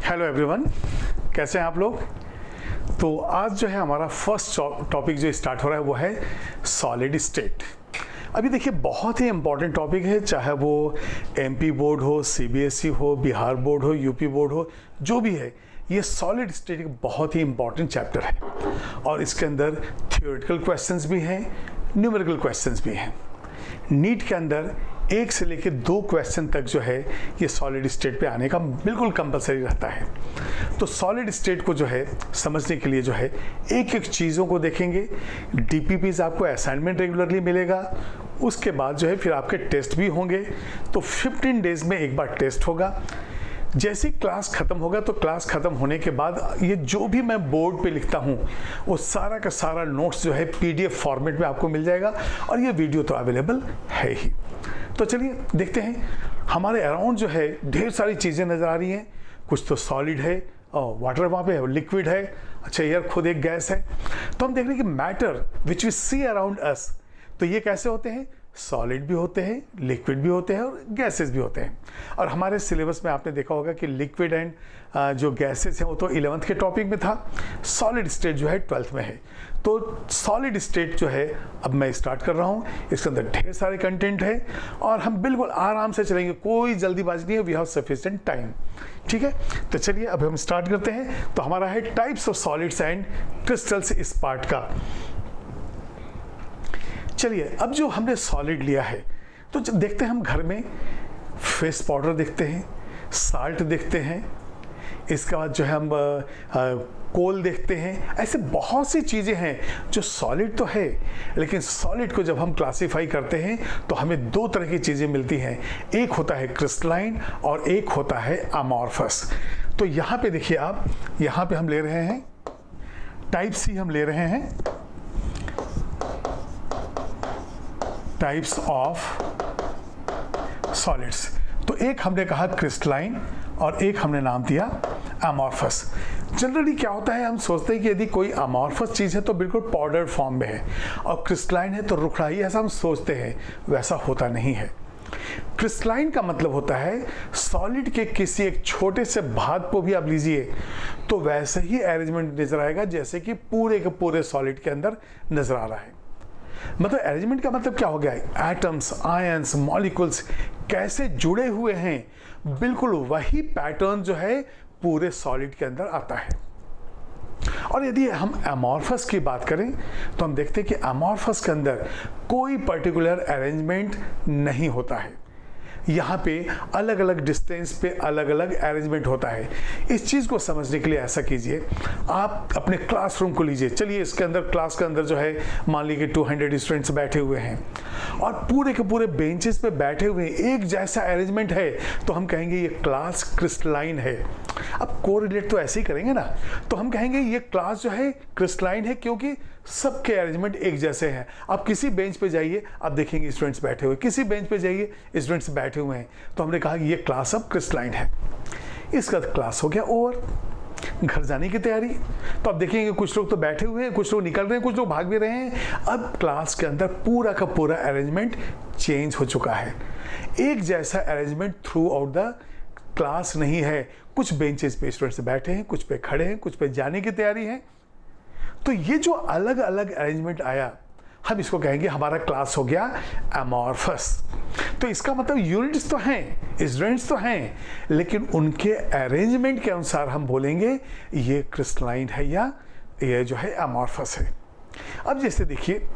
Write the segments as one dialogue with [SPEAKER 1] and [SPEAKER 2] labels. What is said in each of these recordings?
[SPEAKER 1] Hello everyone, कैसे हैं आप लोग। तो आज जो है हमारा फर्स्ट टॉपिक जो स्टार्ट हो रहा है वो है सॉलिड स्टेट। अभी देखिए बहुत ही इम्पॉर्टेंट टॉपिक है, चाहे वो एमपी बोर्ड हो, सीबीएसई हो, बिहार बोर्ड हो, यूपी बोर्ड हो, जो भी है, ये सॉलिड स्टेट एक बहुत ही इम्पॉर्टेंट चैप्टर है और इसके अंदर थियोरेटिकल क्वेश्चंस भी हैं, न्यूमेरिकल क्वेश्चंस भी हैं। नीट के अंदर 1 से लेकर 2 क्वेश्चन तक जो है ये सॉलिड स्टेट पे आने का बिल्कुल कंपलसरी रहता है। तो सॉलिड स्टेट को जो है समझने के लिए जो है एक एक चीज़ों को देखेंगे। डीपीपीज आपको असाइनमेंट रेगुलरली मिलेगा, उसके बाद जो है फिर आपके टेस्ट भी होंगे। तो 15 डेज में एक बार टेस्ट होगा। जैसे ही क्लास ख़त्म होगा तो क्लास ख़त्म होने के बाद ये जो भी मैं बोर्ड पे लिखता हूँ वो सारा का सारा नोट्स जो है पीडीएफ फॉर्मेट में आपको मिल जाएगा और ये वीडियो तो अवेलेबल है ही। तो चलिए देखते हैं। हमारे अराउंड जो है ढेर सारी चीज़ें नज़र आ रही हैं। कुछ तो सॉलिड है और वाटर वहाँ पे है, लिक्विड है, अच्छा एयर खुद एक गैस है। तो हम देख रहे हैं कि matter which we see around us, तो ये कैसे होते हैं, सॉलिड भी होते हैं, लिक्विड भी होते हैं और गैसेस भी होते हैं। और हमारे सिलेबस में आपने देखा होगा कि लिक्विड एंड जो गैसेस हैं वो तो 11th के टॉपिक में था, सॉलिड स्टेट जो है 12th में है। तो सॉलिड स्टेट जो है अब मैं स्टार्ट कर रहा हूँ। इसके अंदर ढेर सारे कंटेंट है और हम बिल्कुल आराम से चलेंगे, कोई जल्दीबाजी नहीं है, वी हैव सफिशिएंट टाइम। ठीक है, तो चलिए अब हम स्टार्ट करते हैं। तो हमारा है types of solids and crystals इस पार्ट का। चलिए अब जो हमने सॉलिड लिया है तो देखते हैं हम घर में फेस पाउडर देखते हैं, साल्ट देखते हैं, इसके बाद जो है हम कोल देखते हैं। ऐसे बहुत सी चीज़ें हैं जो सॉलिड तो है, लेकिन सॉलिड को जब हम क्लासीफाई करते हैं तो हमें 2 तरह की चीज़ें मिलती हैं। एक होता है क्रिस्टलाइन और एक होता है अमॉर्फस। तो यहाँ पे देखिए आप, यहाँ पे हम ले रहे हैं टाइप सी, हम ले रहे हैं टाइप्स ऑफ सॉलिड्स। तो एक हमने कहा क्रिस्टलाइन और एक हमने नाम दिया अमॉर्फस। जनरली क्या होता है, हम सोचते हैं कि यदि कोई अमॉर्फस चीज़ है तो बिल्कुल पाउडर फॉर्म में है और क्रिस्टलाइन है तो रुखड़ाई, ऐसा हम सोचते हैं, वैसा होता नहीं है। क्रिस्टलाइन का मतलब होता है सॉलिड के किसी एक छोटे से भाग को भी आप लीजिए तो वैसे ही अरेंजमेंट नजर आएगा जैसे कि पूरे के पूरे सॉलिड के अंदर नजर आ रहा है। मतलब अरेंजमेंट का मतलब क्या हो गया, एटम्स, आयंस, मॉलिक्यूल्स कैसे जुड़े हुए हैं, बिल्कुल वही पैटर्न जो है पूरे सॉलिड के अंदर आता है। और यदि हम अमॉर्फस की बात करें तो हम देखते हैं कि अमॉर्फस के अंदर कोई पर्टिकुलर अरेंजमेंट नहीं होता है। यहाँ पे अलग अलग डिस्टेंस पे अलग अलग अरेंजमेंट होता है। इस चीज़ को समझने के लिए ऐसा कीजिए, आप अपने क्लासरूम को लीजिए। चलिए इसके अंदर, क्लास के अंदर जो है मान लीजिए 200 स्टूडेंट्स बैठे हुए हैं और पूरे के पूरे बेंचेस पे बैठे हुए हैं, एक जैसा अरेंजमेंट है, तो हम कहेंगे ये क्लास क्रिस्टलाइन है। अब कोरिलेट तो ऐसे ही करेंगे ना, तो हम कहेंगे ये क्लास जो है क्रिस्टलाइन है क्योंकि सबके अरेंजमेंट एक जैसे हैं। आप किसी बेंच पे जाइए, आप देखेंगे स्टूडेंट्स बैठे हुए, किसी बेंच पे जाइए स्टूडेंट्स बैठे हुए हैं, तो हमने कहा ये क्लास अब क्रिस्टलाइन है। इसका क्लास हो गया ओवर, घर जाने की तैयारी। तो आप देखेंगे कुछ लोग तो बैठे हुए हैं, कुछ लोग निकल रहे हैं, कुछ लोग भाग भी रहे हैं। अब क्लास के अंदर पूरा का पूरा अरेंजमेंट चेंज हो चुका है, एक जैसा arrangement through out the class नहीं है। कुछ बेंचेस पे स्टूडेंट्स बैठे हैं, कुछ पे खड़े हैं, कुछ पे जाने की तैयारी है। तो ये जो अलग अलग अरेंजमेंट आया, हम इसको कहेंगे हमारा क्लास हो गया अमॉर्फस। तो इसका मतलब यूनिट्स तो हैं, स्टूडेंट्स तो हैं, लेकिन उनके अरेंजमेंट के अनुसार हम बोलेंगे ये क्रिस्टलाइन है या ये जो है अमॉर्फस है। अब जैसे देखिए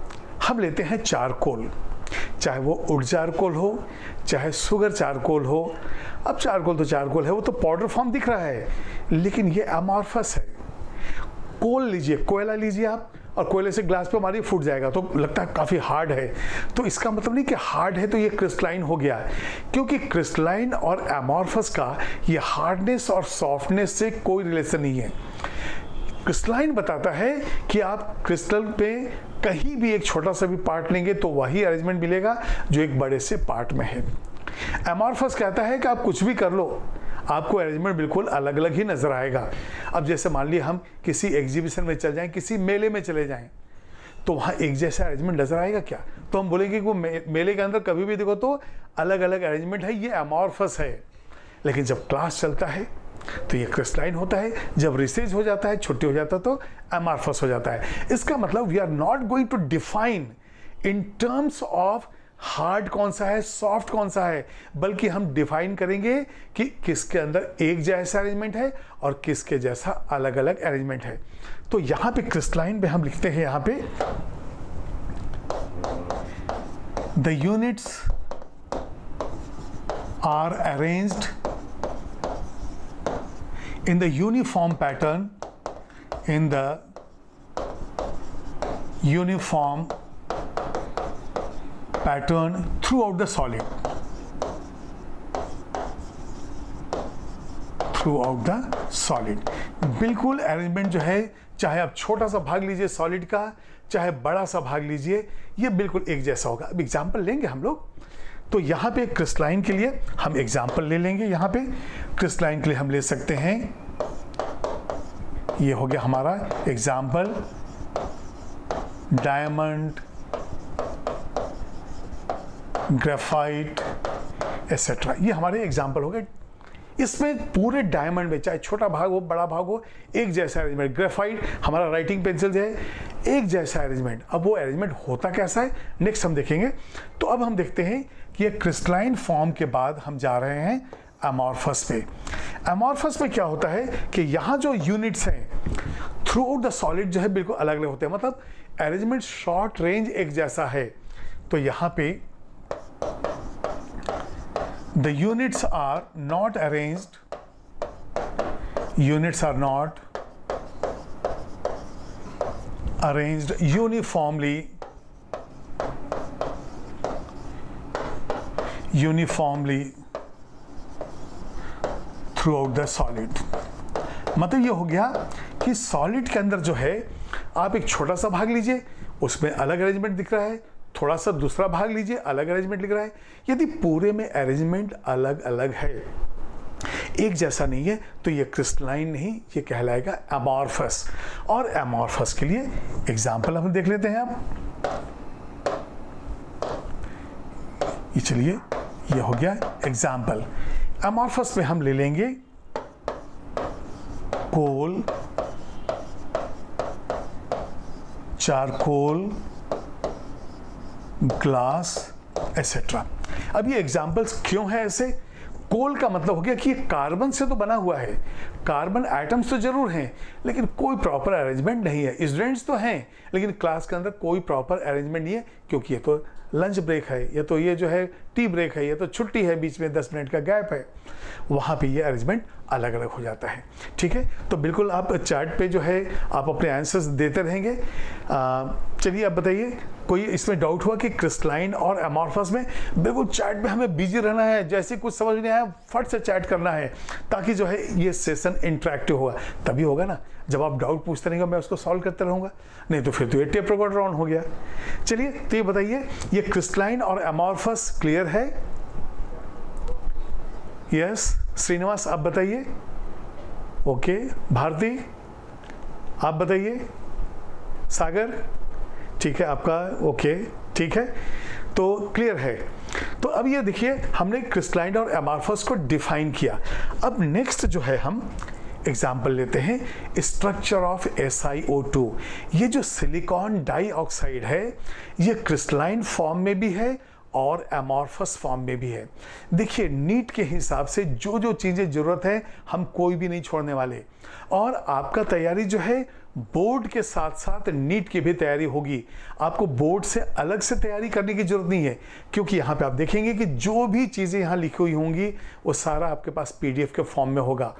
[SPEAKER 1] हम लेते हैं चारकोल, चाहे वो वुड चारकोल हो, चाहे शुगर चारकोल हो। अब चारकोल तो चारकोल है, वो तो पाउडर फॉर्म दिख रहा है, लेकिन ये अमॉर्फस है। कोल लीजिए, कोयला लीजिए आप, और कोयले से ग्लास पे मारिए फूट जाएगा, तो लगता है काफ़ी हार्ड है। तो इसका मतलब नहीं कि हार्ड है तो ये क्रिस्टलाइन हो गया, क्योंकि क्रिस्टलाइन और अमॉर्फस का ये हार्डनेस और सॉफ्टनेस से कोई रिलेशन नहीं है। क्रिस्टलाइन बताता है कि आप क्रिस्टल पे कहीं भी एक छोटा सा भी पार्ट लेंगे तो वही अरेंजमेंट मिलेगा जो एक बड़े से पार्ट में है। अमॉर्फस कहता है कि आप कुछ भी कर लो, आपको अरेंजमेंट बिल्कुल अलग अलग ही नजर आएगा। अब जैसे मान लीजिए हम किसी एग्जीबिशन में चल जाएं, किसी मेले में चले जाएं, तो वहाँ एक जैसा अरेंजमेंट नजर आएगा क्या? तो हम बोलेंगे कि वो मेले के अंदर कभी भी देखो तो अलग अलग अरेंजमेंट है, ये अमॉर्फस है। लेकिन जब क्लास चलता है तो ये क्रिस्टलाइन होता है, जब रिसेज हो जाता है, छुट्टी हो जाता है तो एमॉर्फस हो जाता है। इसका मतलब we are not going to define in terms of hard कौन सा है, सॉफ्ट कौन सा है, बल्कि हम डिफाइन करेंगे कि किसके अंदर एक जैसा अरेंजमेंट है और किसके जैसा अलग अलग अरेंजमेंट है। तो यहां पे क्रिस्टलाइन में हम लिखते हैं यहां पे the units are arranged in the uniform pattern, in the uniform pattern throughout the solid, throughout the solid। बिल्कुल अरेंजमेंट जो है, चाहे आप छोटा सा भाग लीजिए सॉलिड का, चाहे बड़ा सा भाग लीजिए, ये बिल्कुल एक जैसा होगा। अब एग्जाम्पल लेंगे हम लोग। तो यहाँ पे क्रिस्टलाइन के लिए हम एग्जाम्पल ले लेंगे। यहाँ पे क्रिस्टलाइन के लिए हम ले सकते हैं, ये हो गया हमारा एग्जाम्पल, डायमंड, ग्रेफाइट एसेट्रा, ये हमारे एग्जाम्पल हो गए। इसमें पूरे डायमंड में चाहे छोटा भाग हो बड़ा भाग हो, एक जैसा अरेंजमेंट। ग्रेफाइट हमारा राइटिंग पेंसिल जो है, एक जैसा अरेंजमेंट। अब वो अरेंजमेंट होता कैसा है नेक्स्ट हम देखेंगे। तो अब हम देखते हैं कि ये क्रिस्टलाइन फॉर्म के बाद हम जा रहे हैं एमॉर्फस पे। एमॉर्फस में क्या होता है कि यहाँ जो यूनिट्स हैं थ्रू आउट द सॉलिड जो है बिल्कुल अलग अलग होते हैं, मतलब अरेंजमेंट शॉर्ट रेंज एक जैसा है। तो यहाँ पे the units are not arranged, units are not arranged uniformly throughout the solid। मतलब ये हो गया कि सॉलिड के अंदर जो है, आप एक छोटा सा भाग लीजिए, उसमें अलग अरेंजमेंट दिख रहा है, थोड़ा सा दूसरा भाग लीजिए, अलग अरेंजमेंट लिख रहा है। यदि पूरे में अरेंजमेंट अलग अलग है, एक जैसा नहीं है, तो ये क्रिस्टलाइन नहीं, ये कहलाएगा एमॉर्फस। और एमॉर्फस के लिए एग्जाम्पल हम देख लेते हैं। अब ये चलिए, ये हो गया एग्जाम्पल। एमॉर्फस में हम ले लेंगे कोल, चारकोल, ग्लास एसेट्रा। अब ये एग्जाम्पल्स क्यों है ऐसे? कोल का मतलब हो गया कि कार्बन से तो बना हुआ है, कार्बन एटम्स तो जरूर हैं, लेकिन कोई प्रॉपर अरेंजमेंट नहीं है। स्टूडेंट्स तो हैं, लेकिन क्लास के अंदर कोई प्रॉपर अरेंजमेंट नहीं है, क्योंकि ये तो लंच ब्रेक है, ये तो ये जो है टी ब्रेक है, ये तो छुट्टी है, बीच में 10 मिनट का गैप है, वहाँ पे ये अरेंजमेंट अलग अलग हो जाता है। ठीक है, तो बिल्कुल आप चार्ट पे जो है आप अपने आंसर्स देते रहेंगे। चलिए अब बताइए, कोई इसमें डाउट हुआ कि क्रिस्टलाइन और एमॉर्फस में? बिल्कुल चार्ट में हमें बिजी रहना है, जैसे कुछ समझ नहीं आया फट से चैट करना है, ताकि जो है ये सेशन इंटरेक्टिव होगा। तभी होगा ना, जब आप डाउट पूछते रहेंगे मैं उसको सॉल्व करते रहूँगा, नहीं तो फिर तो ये टेप रिकॉर्डर ऑन हो गया। चलिए तो ये बताइए, ये क्रिस्टलाइन और एमॉर्फस क्लियर है? यस श्रीनिवास आप बताइए। ओके भारती आप बताइए। सागर ठीक है आपका, ओके ठीक है, तो क्लियर है। तो अब ये देखिए, हमने क्रिस्टलाइन और एमॉर्फस को डिफाइन किया। अब नेक्स्ट जो है हम एग्जाम्पल लेते हैं स्ट्रक्चर ऑफ SiO2। ये जो सिलिकॉन डाइऑक्साइड है, ये क्रिस्टलाइन फॉर्म में भी है और एमॉर्फस फॉर्म में भी है। देखिए नीट के हिसाब से जो जो चीज़ें ज़रूरत है हम कोई भी नहीं छोड़ने वाले, और आपका तैयारी जो है बोर्ड के साथ साथ नीट की भी तैयारी होगी। आपको बोर्ड से अलग से तैयारी करने की जरूरत नहीं है, क्योंकि यहाँ पे आप देखेंगे कि जो भी चीज़ें यहाँ लिखी हुई होंगी वो सारा आपके पास PDF के फॉर्म में होगा।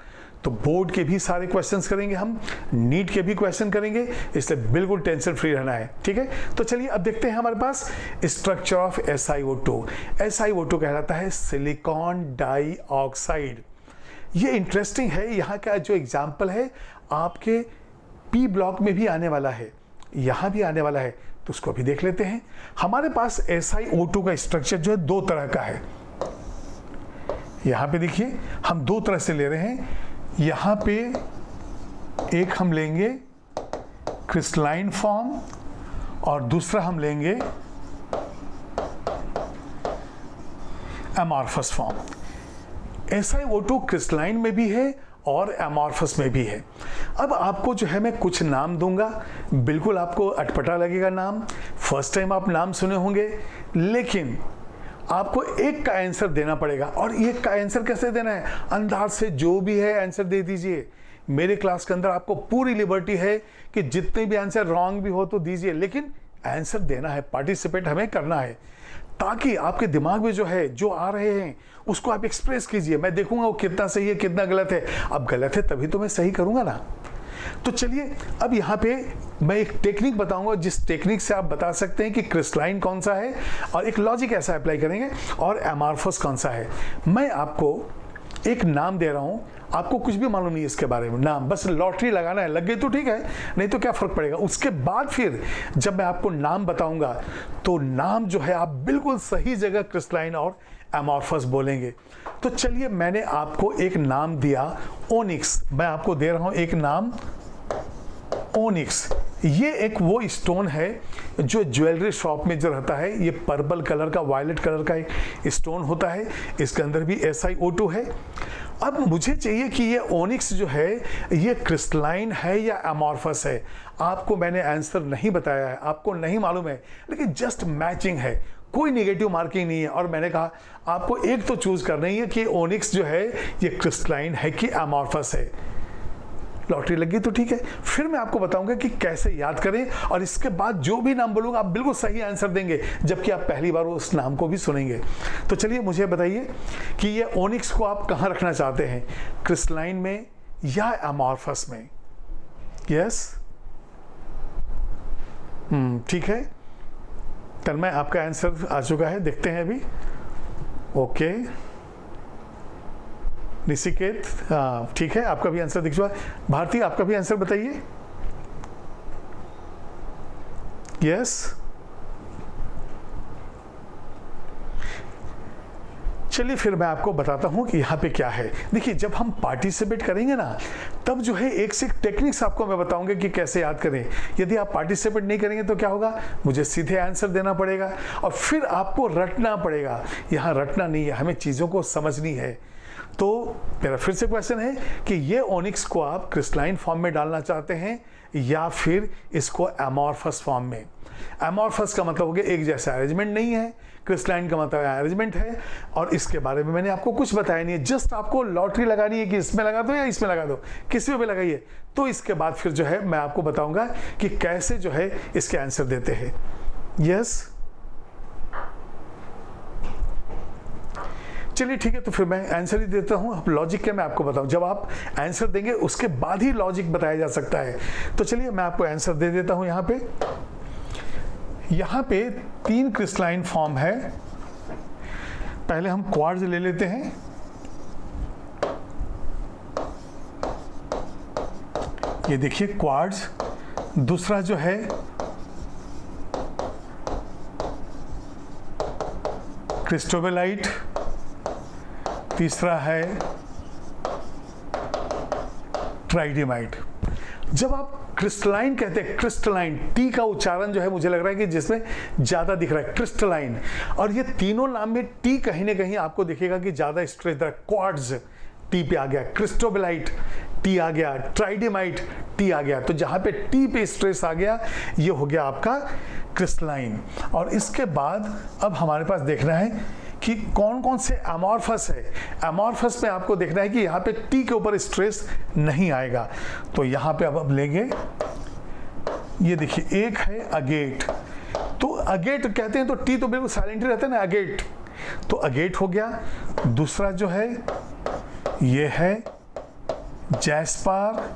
[SPEAKER 1] तो बोर्ड के भी सारे क्वेश्चंस करेंगे हम, नीट के भी क्वेश्चन करेंगे, इसलिए बिल्कुल टेंशन फ्री रहना है। ठीक है, तो चलिए अब देखते हैं हमारे पास स्ट्रक्चर ऑफ SiO2। SiO2 कहलाता है सिलिकॉन डाइऑक्साइड। ये इंटरेस्टिंग है, यहाँ का जो एग्जाम्पल है आपके P ब्लॉक में भी आने वाला है, यहाँ भी आने वाला है, तो उसको भी देख लेते हैं। हमारे पास SiO2 का स्ट्रक्चर जो है दो तरह का है। यहाँ पे देखिए हम दो तरह से ले रहे हैं। यहाँ पे एक हम लेंगे क्रिस्टलाइन फॉर्म और दूसरा हम लेंगे एमॉर्फस फॉर्म। SiO2 क्रिस्टलाइन में भी है और एमॉर्फस में भी है। अब आपको जो है मैं कुछ नाम दूंगा, बिल्कुल आपको अटपटा लगेगा नाम, फर्स्ट टाइम आप नाम सुने होंगे, लेकिन आपको एक का आंसर देना पड़ेगा। और एक का आंसर कैसे देना है? अंदाज से जो भी है आंसर दे दीजिए। मेरे क्लास के अंदर आपको पूरी लिबर्टी है कि जितने भी आंसर रॉन्ग भी हो तो दीजिए, लेकिन आंसर देना है, पार्टिसिपेट हमें करना है, ताकि आपके दिमाग में जो है, जो आ रहे हैं उसको आप एक्सप्रेस कीजिए। मैं देखूंगा वो कितना सही है कितना गलत है। अब गलत है तभी तो मैं सही करूंगा ना। तो चलिए अब यहाँ पे मैं एक टेक्निक बताऊंगा, जिस टेक्निक से आप बता सकते हैं कि क्रिस्टलाइन कौन सा है, और एक लॉजिक ऐसा अप्लाई करेंगे, और एमॉर्फस कौन सा है। मैं आपको एक नाम दे रहा हूं, आपको कुछ भी मालूम नहीं है इसके बारे में, नाम बस लॉटरी लगाना है, लग गई तो ठीक है, नहीं तो क्या फर्क पड़ेगा। उसके बाद फिर जब मैं आपको नाम बताऊंगा तो नाम जो है आप बिल्कुल सही जगह क्रिस्टलाइन और एमॉर्फस बोलेंगे। तो चलिए मैंने आपको एक नाम दिया ओनिक्स, मैं आपको दे रहा हूं एक नाम ओनिक्स। ये एक वो स्टोन है जो ज्वेलरी शॉप में जो रहता है, ये पर्पल कलर का, वायलेट कलर का एक स्टोन होता है, इसके अंदर भी SiO2 है। अब मुझे चाहिए कि ये ओनिक्स जो है ये क्रिस्टलाइन है या एमॉर्फस है। आपको मैंने आंसर नहीं बताया है, आपको नहीं मालूम है, लेकिन जस्ट मैचिंग है, कोई नेगेटिव मार्किंग नहीं है। और मैंने कहा आपको एक तो चूज करना ही है कि ओनिक्स जो है ये क्रिस्टलाइन है कि एमॉर्फस है। लॉटरी लगी तो ठीक है, फिर मैं आपको बताऊंगा कि कैसे याद करें, और इसके बाद जो भी नाम बोलूंगा आप बिल्कुल सही आंसर देंगे, जबकि आप पहली बार उस नाम को भी सुनेंगे। तो चलिए मुझे बताइए कि ये ओनिक्स को आप कहाँ रखना चाहते हैं, क्रिस्टलाइन में या एमॉर्फस में? यस, ठीक है, तन्मय आपका आंसर आ चुका है, देखते हैं अभी। ओके ऋषिकेत, हाँ ठीक है, आपका भी आंसर दिख चुका है। भारती आपका भी आंसर बताइए। यस, चलिए फिर मैं आपको बताता हूं कि यहाँ पे क्या है। देखिए जब हम पार्टिसिपेट करेंगे ना, तब जो है एक से एक टेक्निक्स आपको मैं बताऊंगा कि कैसे याद करें। यदि आप पार्टिसिपेट नहीं करेंगे तो क्या होगा, मुझे सीधे आंसर देना पड़ेगा और फिर आपको रटना पड़ेगा। यहाँ रटना नहीं है, हमें चीज़ों को समझनी है। तो मेरा फिर से क्वेश्चन है कि ये ओनिक्स को आप क्रिस्टलाइन फॉर्म में डालना चाहते हैं या फिर इसको एमॉर्फस फॉर्म में? एमॉर्फस का मतलब हो गया एक जैसा अरेंजमेंट नहीं है, क्रिस्टलाइन का मतलब अरेंजमेंट है, और इसके बारे में मैंने आपको कुछ बताया नहीं है। जस्ट आपको लॉटरी लगानी है कि इसमें लगा दो या इसमें लगा दो, किसी में भी लगाइए। तो इसके बाद फिर जो है मैं आपको बताऊंगा कि कैसे जो है इसके आंसर देते हैं। यस, चलिए ठीक है, तो फिर मैं आंसर ही देता हूं। अब लॉजिक क्या मैं आपको बताऊं, जब आप आंसर देंगे उसके बाद ही लॉजिक बताया जा सकता है। तो चलिए मैं आपको आंसर दे देता हूं। यहाँ पे 3 क्रिस्टलाइन फॉर्म है। पहले हम क्वार्ट्ज ले लेते हैं। ये देखिए क्वार्ट्ज, दूसरा जो है क्रिस्टोबेलाइट, तीसरा है ट्राइडेमाइट। जब आप क्रिस्टलाइन कहते हैं, क्रिस्टलाइन, टी का उच्चारण जो है मुझे लग रहा है कि जिसमें ज्यादा दिख रहा है, क्रिस्टलाइन, और ये तीनों नाम में टी कहीं ना कहीं आपको दिखेगा कि ज्यादा स्ट्रेस है। क्वार्ट्ज टी पे आ गया, क्रिस्टोबेलाइट टी आ गया, ट्राइडेमाइट टी आ गया। तो जहां पे टी पे स्ट्रेस आ गया ये हो गया आपका क्रिस्टलाइन। और इसके बाद अब हमारे पास देखना है कि कौन कौन से एमॉर्फस है। एमॉर्फस में आपको देखना है कि यहाँ पे टी के ऊपर स्ट्रेस नहीं आएगा। तो यहाँ पे अब लेंगे, ये देखिए एक है अगेट। तो अगेट कहते हैं तो टी तो बिल्कुल साइलेंट ही रहता है ना, अगेट। तो अगेट हो गया। दूसरा जो है ये है जैस्पर,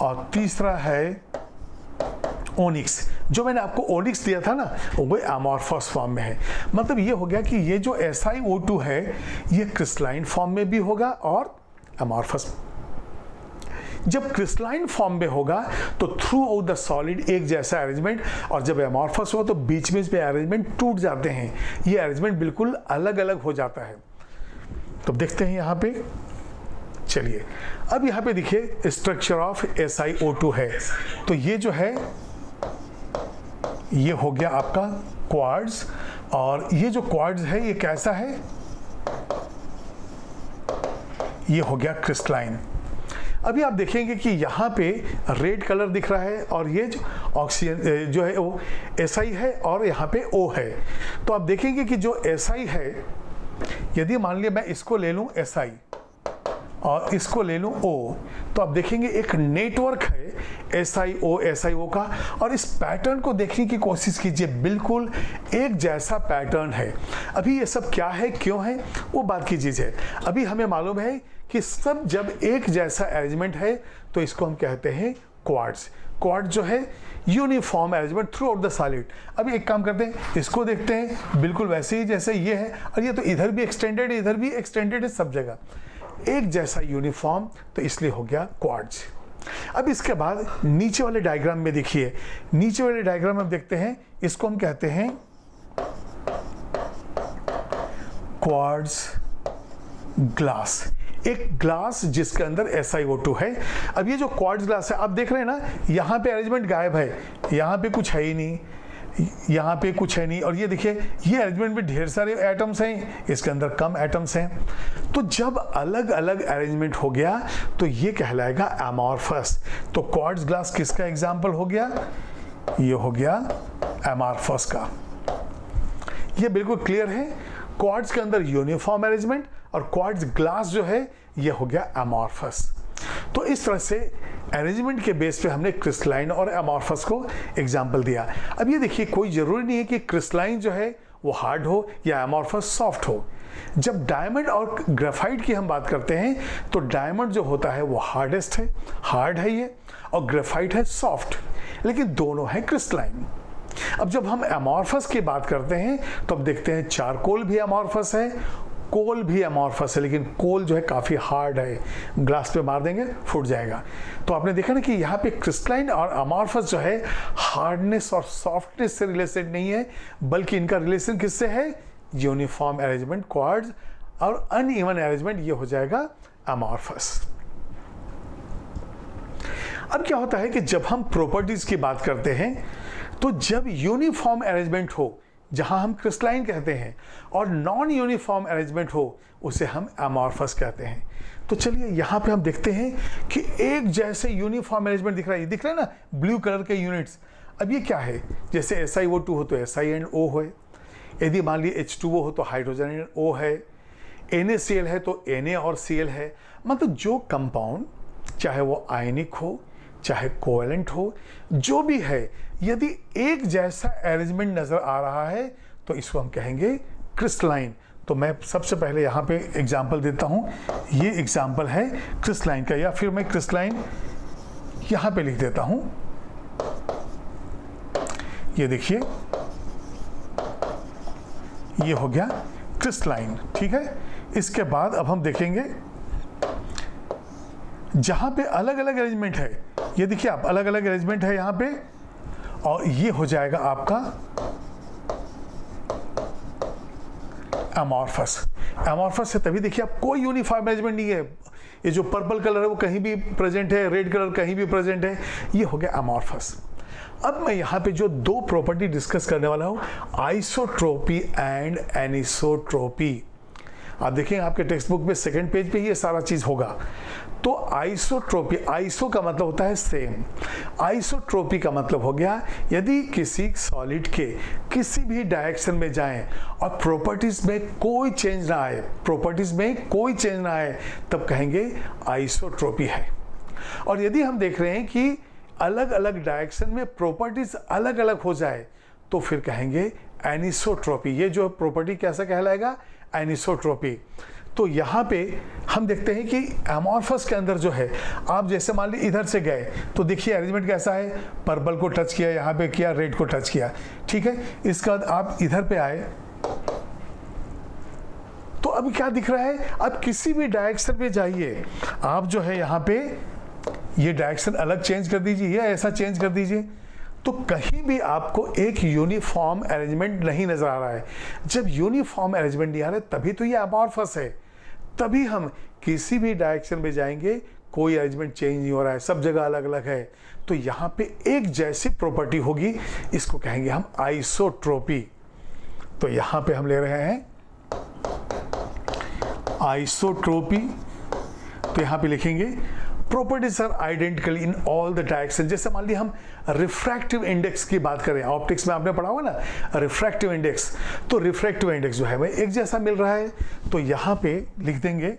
[SPEAKER 1] और तीसरा है ओनिक्स। जो मैंने आपको ओनिक्स दिया था ना, वो एमॉर्फस फॉर्म में है। मतलब ये हो गया कि ये जो SiO2 है ये क्रिस्टलाइन फॉर्म में भी होगा और एमॉर्फस। जब क्रिस्टलाइन फॉर्म में होगा तो थ्रू आउट द सॉलिड एक जैसा अरेंजमेंट, और जब एमॉर्फस हो तो बीच में अरेंजमेंट टूट जाते हैं, ये अरेंजमेंट बिल्कुल अलग अलग हो जाता है। तो देखते हैं यहाँ पे, चलिए अब यहाँ पे देखिए स्ट्रक्चर ऑफ SiO2 है। तो ये जो है ये हो गया आपका क्वार्ट्ज, और ये जो क्वार्ट्ज है ये कैसा है, ये हो गया क्रिस्टलाइन। अभी आप देखेंगे कि यहाँ पे रेड कलर दिख रहा है और ये जो ऑक्सीजन जो है वो SI है और यहाँ पे O है। तो आप देखेंगे कि जो SI है, यदि मान लिया मैं इसको ले लूँ SI और इसको ले लूँ O, तो आप देखेंगे एक नेटवर्क है SiO का, और इस पैटर्न को देखने की कोशिश कीजिए, बिल्कुल एक जैसा पैटर्न है। अभी ये सब क्या है, क्यों है, वो बात की चीज़ है। अभी हमें मालूम है कि सब जब एक जैसा अरेंजमेंट है तो इसको हम कहते हैं क्वार्ट्ज। क्वार्ट्ज जो है uniform arrangement through out the solid. अभी एक काम करते हैं, इसको देखते हैं, बिल्कुल वैसे ही जैसे ये है, और ये तो इधर भी एक्सटेंडेड है, इधर भी एक्सटेंडेड है, सब जगह एक जैसा यूनिफॉर्म, तो इसलिए हो गया क्वार्ट्ज। अब इसके बाद नीचे वाले डायग्राम में देखिए, नीचे वाले डायग्राम में देखते हैं, इसको हम कहते हैं क्वार्ट्ज ग्लास। एक ग्लास जिसके अंदर SiO2 है। अब ये जो क्वार्ट्ज ग्लास है, आप देख रहे हैं ना, यहाँ पे अरेंजमेंट गायब है, यहाँ पे कुछ है ही नहीं, यहाँ पे कुछ है नहीं, और ये देखिए ये अरेंजमेंट में ढेर सारे एटम्स हैं, इसके अंदर कम एटम्स हैं। तो जब अलग अलग अरेंजमेंट हो गया तो ये कहलाएगा अमॉर्फस। तो क्वार्ट्ज ग्लास किसका एग्जाम्पल हो गया, ये हो गया अमॉर्फस का। ये बिल्कुल क्लियर है, क्वार्ट्ज के अंदर यूनिफॉर्म अरेंजमेंट और क्वार्ट्ज ग्लास जो है ये हो गया अमॉर्फस। तो इस तरह से अरेंजमेंट के बेस पे हमने क्रिस्टलाइन और अमॉर्फस को एग्जाम्पल दिया। अब ये देखिए, कोई ज़रूरी नहीं है कि क्रिस्टलाइन जो है वो हार्ड हो या अमॉर्फस सॉफ्ट हो। जब डायमंड और ग्रेफाइट की हम बात करते हैं तो डायमंड जो होता है वो हार्डेस्ट है, हार्ड है ये, और ग्रेफाइट है सॉफ्ट, लेकिन दोनों है क्रिस्टलाइन। अब जब हम अमॉर्फस की बात करते हैं तो अब देखते हैं चारकोल भी अमॉर्फस है, कोल भी अमॉर्फस है, लेकिन कोल जो है काफ़ी हार्ड है, ग्लास पे मार देंगे फूट जाएगा। तो आपने देखा ना कि यहाँ पे क्रिस्टलाइन और अमॉर्फस जो है हार्डनेस और सॉफ्टनेस से रिलेटेड नहीं है, बल्कि इनका रिलेशन किससे है, यूनिफॉर्म अरेंजमेंट क्वार्ट्ज, और अनइवन अरेंजमेंट ये हो जाएगा अमॉर्फस। अब क्या होता है कि जब हम प्रॉपर्टीज की बात करते हैं तो जब यूनिफॉर्म अरेंजमेंट हो, जहां हम क्रिस्टलाइन कहते हैं, और नॉन यूनिफॉर्म अरेंजमेंट हो, उसे हम अमॉर्फस कहते हैं। तो चलिए यहाँ पे हम देखते हैं कि एक जैसे यूनिफॉर्म अरेंजमेंट दिख रहा है, दिख रहा है ना ब्लू कलर के यूनिट्स। अब ये क्या है, जैसे SiO2 हो तो Si एंड O है, यदि मान लीजिए H2O हो तो हाइड्रोजन एंड O है, NaCl है तो Na और Cl है। मतलब जो कंपाउंड, चाहे वो आयनिक हो चाहे कोवेलेंट हो, जो भी है, यदि एक जैसा अरेंजमेंट नजर आ रहा है तो इसको हम कहेंगे क्रिस्टलाइन। तो मैं सबसे पहले यहाँ पे एग्जांपल देता हूँ, ये एग्जांपल है क्रिस्टलाइन का, या फिर मैं क्रिस्टलाइन यहाँ पे लिख देता हूँ। ये देखिए, ये हो गया क्रिस्टलाइन, ठीक है। इसके बाद अब हम देखेंगे जहां पे अलग अलग अरेंजमेंट है, ये देखिए आप, अलग अलग अरेंजमेंट है यहाँ पे, और ये हो जाएगा आपका अमॉर्फस। अमॉर्फस है तभी देखिए आप, कोई यूनिफॉर्म अरेंजमेंट नहीं है, ये जो पर्पल कलर है वो कहीं भी प्रेजेंट है, रेड कलर कहीं भी प्रेजेंट है, ये हो गया अमॉर्फस। अब मैं यहाँ पे जो दो प्रॉपर्टी डिस्कस करने वाला हूँ, आइसोट्रोपी एंड एनिसोट्रोपी। आप देखें आपके टेक्स्ट बुक में सेकंड पेज पे ये सारा चीज होगा। तो आइसोट्रोपी, आइसो का मतलब होता है सेम, आइसोट्रोपी का मतलब हो गया यदि किसी सॉलिड के किसी भी डायरेक्शन में जाएं और प्रॉपर्टीज में कोई चेंज ना आए, प्रॉपर्टीज में कोई चेंज ना आए, तब कहेंगे आइसोट्रोपी है। और यदि हम देख रहे हैं कि अलग अलग डायरेक्शन में प्रॉपर्टीज अलग अलग हो जाए तो फिर कहेंगे एनिसोट्रोपी। ये जो प्रॉपर्टी कैसा कहलाएगा, एनिसोट्रोपी। तो यहाँ पे हम देखते हैं कि अमॉर्फस के अंदर जो है, आप जैसे मान लीजिए इधर से गए तो देखिए अरेंजमेंट कैसा है, पर्पल को टच किया, यहाँ पे किया, रेड को टच किया, ठीक है। इसके बाद आप इधर पे आए तो अब क्या दिख रहा है, अब किसी भी डायरेक्शन में जाइए, आप जो है यहाँ पे ये डायरेक्शन अलग चेंज कर दीजिए या ऐसा चेंज कर दीजिए, तो कहीं भी आपको एक यूनिफॉर्म अरेंजमेंट नहीं नजर आ रहा है। जब यूनिफॉर्म अरेंजमेंट नहीं आ रहा है तभी तो ये अमॉर्फस है, तभी हम किसी भी डायरेक्शन में जाएंगे कोई अरेंजमेंट चेंज नहीं हो रहा है, सब जगह अलग अलग है, तो यहाँ पे एक जैसी प्रॉपर्टी होगी, इसको कहेंगे हम आइसोट्रोपी। तो यहाँ पे हम ले रहे हैं आइसोट्रोपी, तो यहाँ पे लिखेंगे properties are identical in all the direction. जैसे मान लिया हम रिफ्रैक्टिव इंडेक्स की बात करें, ऑप्टिक्स में आपने पढ़ा होगा ना रिफ्रैक्टिव इंडेक्स, तो रिफ्रैक्टिव इंडेक्स जो है वह एक जैसा मिल रहा है, तो यहाँ पे लिख देंगे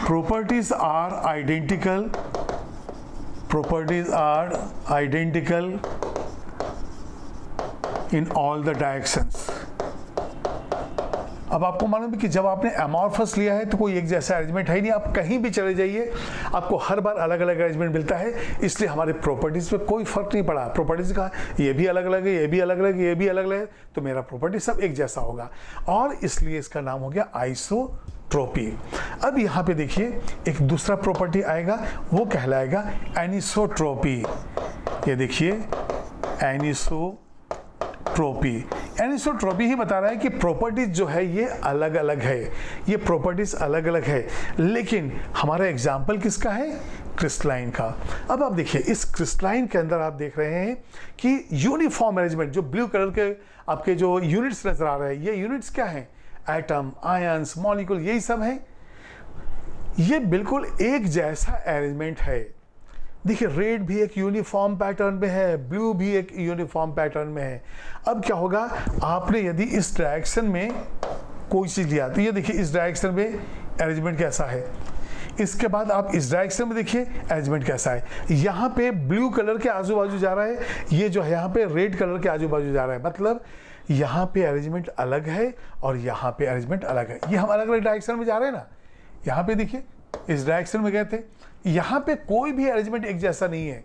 [SPEAKER 1] properties are identical in all the directions। अब आपको मालूम है कि जब आपने अमॉर्फस लिया है तो कोई एक जैसा अरेंजमेंट है ही नहीं, आप कहीं भी चले जाइए आपको हर बार अलग अलग अरेंजमेंट मिलता है, इसलिए हमारे प्रॉपर्टीज पे कोई फर्क नहीं पड़ा। प्रॉपर्टीज का ये भी अलग अलग है, ये भी अलग अलग है, ये भी अलग अलग है, तो मेरा प्रॉपर्टी सब एक जैसा होगा, और इसलिए इसका नाम हो गया आइसोट्रोपी। अब यहाँ पे देखिए एक दूसरा प्रॉपर्टी आएगा, वो कहलाएगा एनिसोट्रोपी। ये देखिए एनिसोट्रोपी ही बता रहा है कि प्रॉपर्टीज जो है ये अलग अलग है, ये प्रॉपर्टीज अलग अलग है, लेकिन हमारा एग्जाम्पल किसका है? क्रिस्टलाइन का। अब आप देखिए इस क्रिस्टलाइन के अंदर आप देख रहे हैं कि यूनिफॉर्म अरेंजमेंट, जो ब्लू कलर के आपके जो यूनिट्स नजर आ रहे हैं, ये यूनिट्स क्या हैं? एटम, आयंस, मॉलिक्यूल, यही सब हैं। ये बिल्कुल एक जैसा अरेंजमेंट है। देखिए रेड भी एक यूनिफॉर्म पैटर्न में है, ब्लू भी एक यूनिफॉर्म पैटर्न में है। अब क्या होगा, आपने यदि इस डायरेक्शन में कोई चीज़ लिया तो ये देखिए इस डायरेक्शन में अरेंजमेंट कैसा है, इसके बाद आप इस डायरेक्शन में देखिए अरेंजमेंट कैसा है। यहाँ पे ब्लू कलर के आजू बाजू जा रहा है, ये जो है यहाँ पे रेड कलर के आजू बाजू जा रहा है, मतलब यहाँ पे अरेंजमेंट अलग है और यहाँ पे अरेंजमेंट अलग है। ये हम अलग अलग डायरेक्शन में जा रहे हैं ना, यहाँ पे देखिए इस डायरेक्शन में गए थे, यहाँ पे कोई भी अरेंजमेंट एक जैसा नहीं है।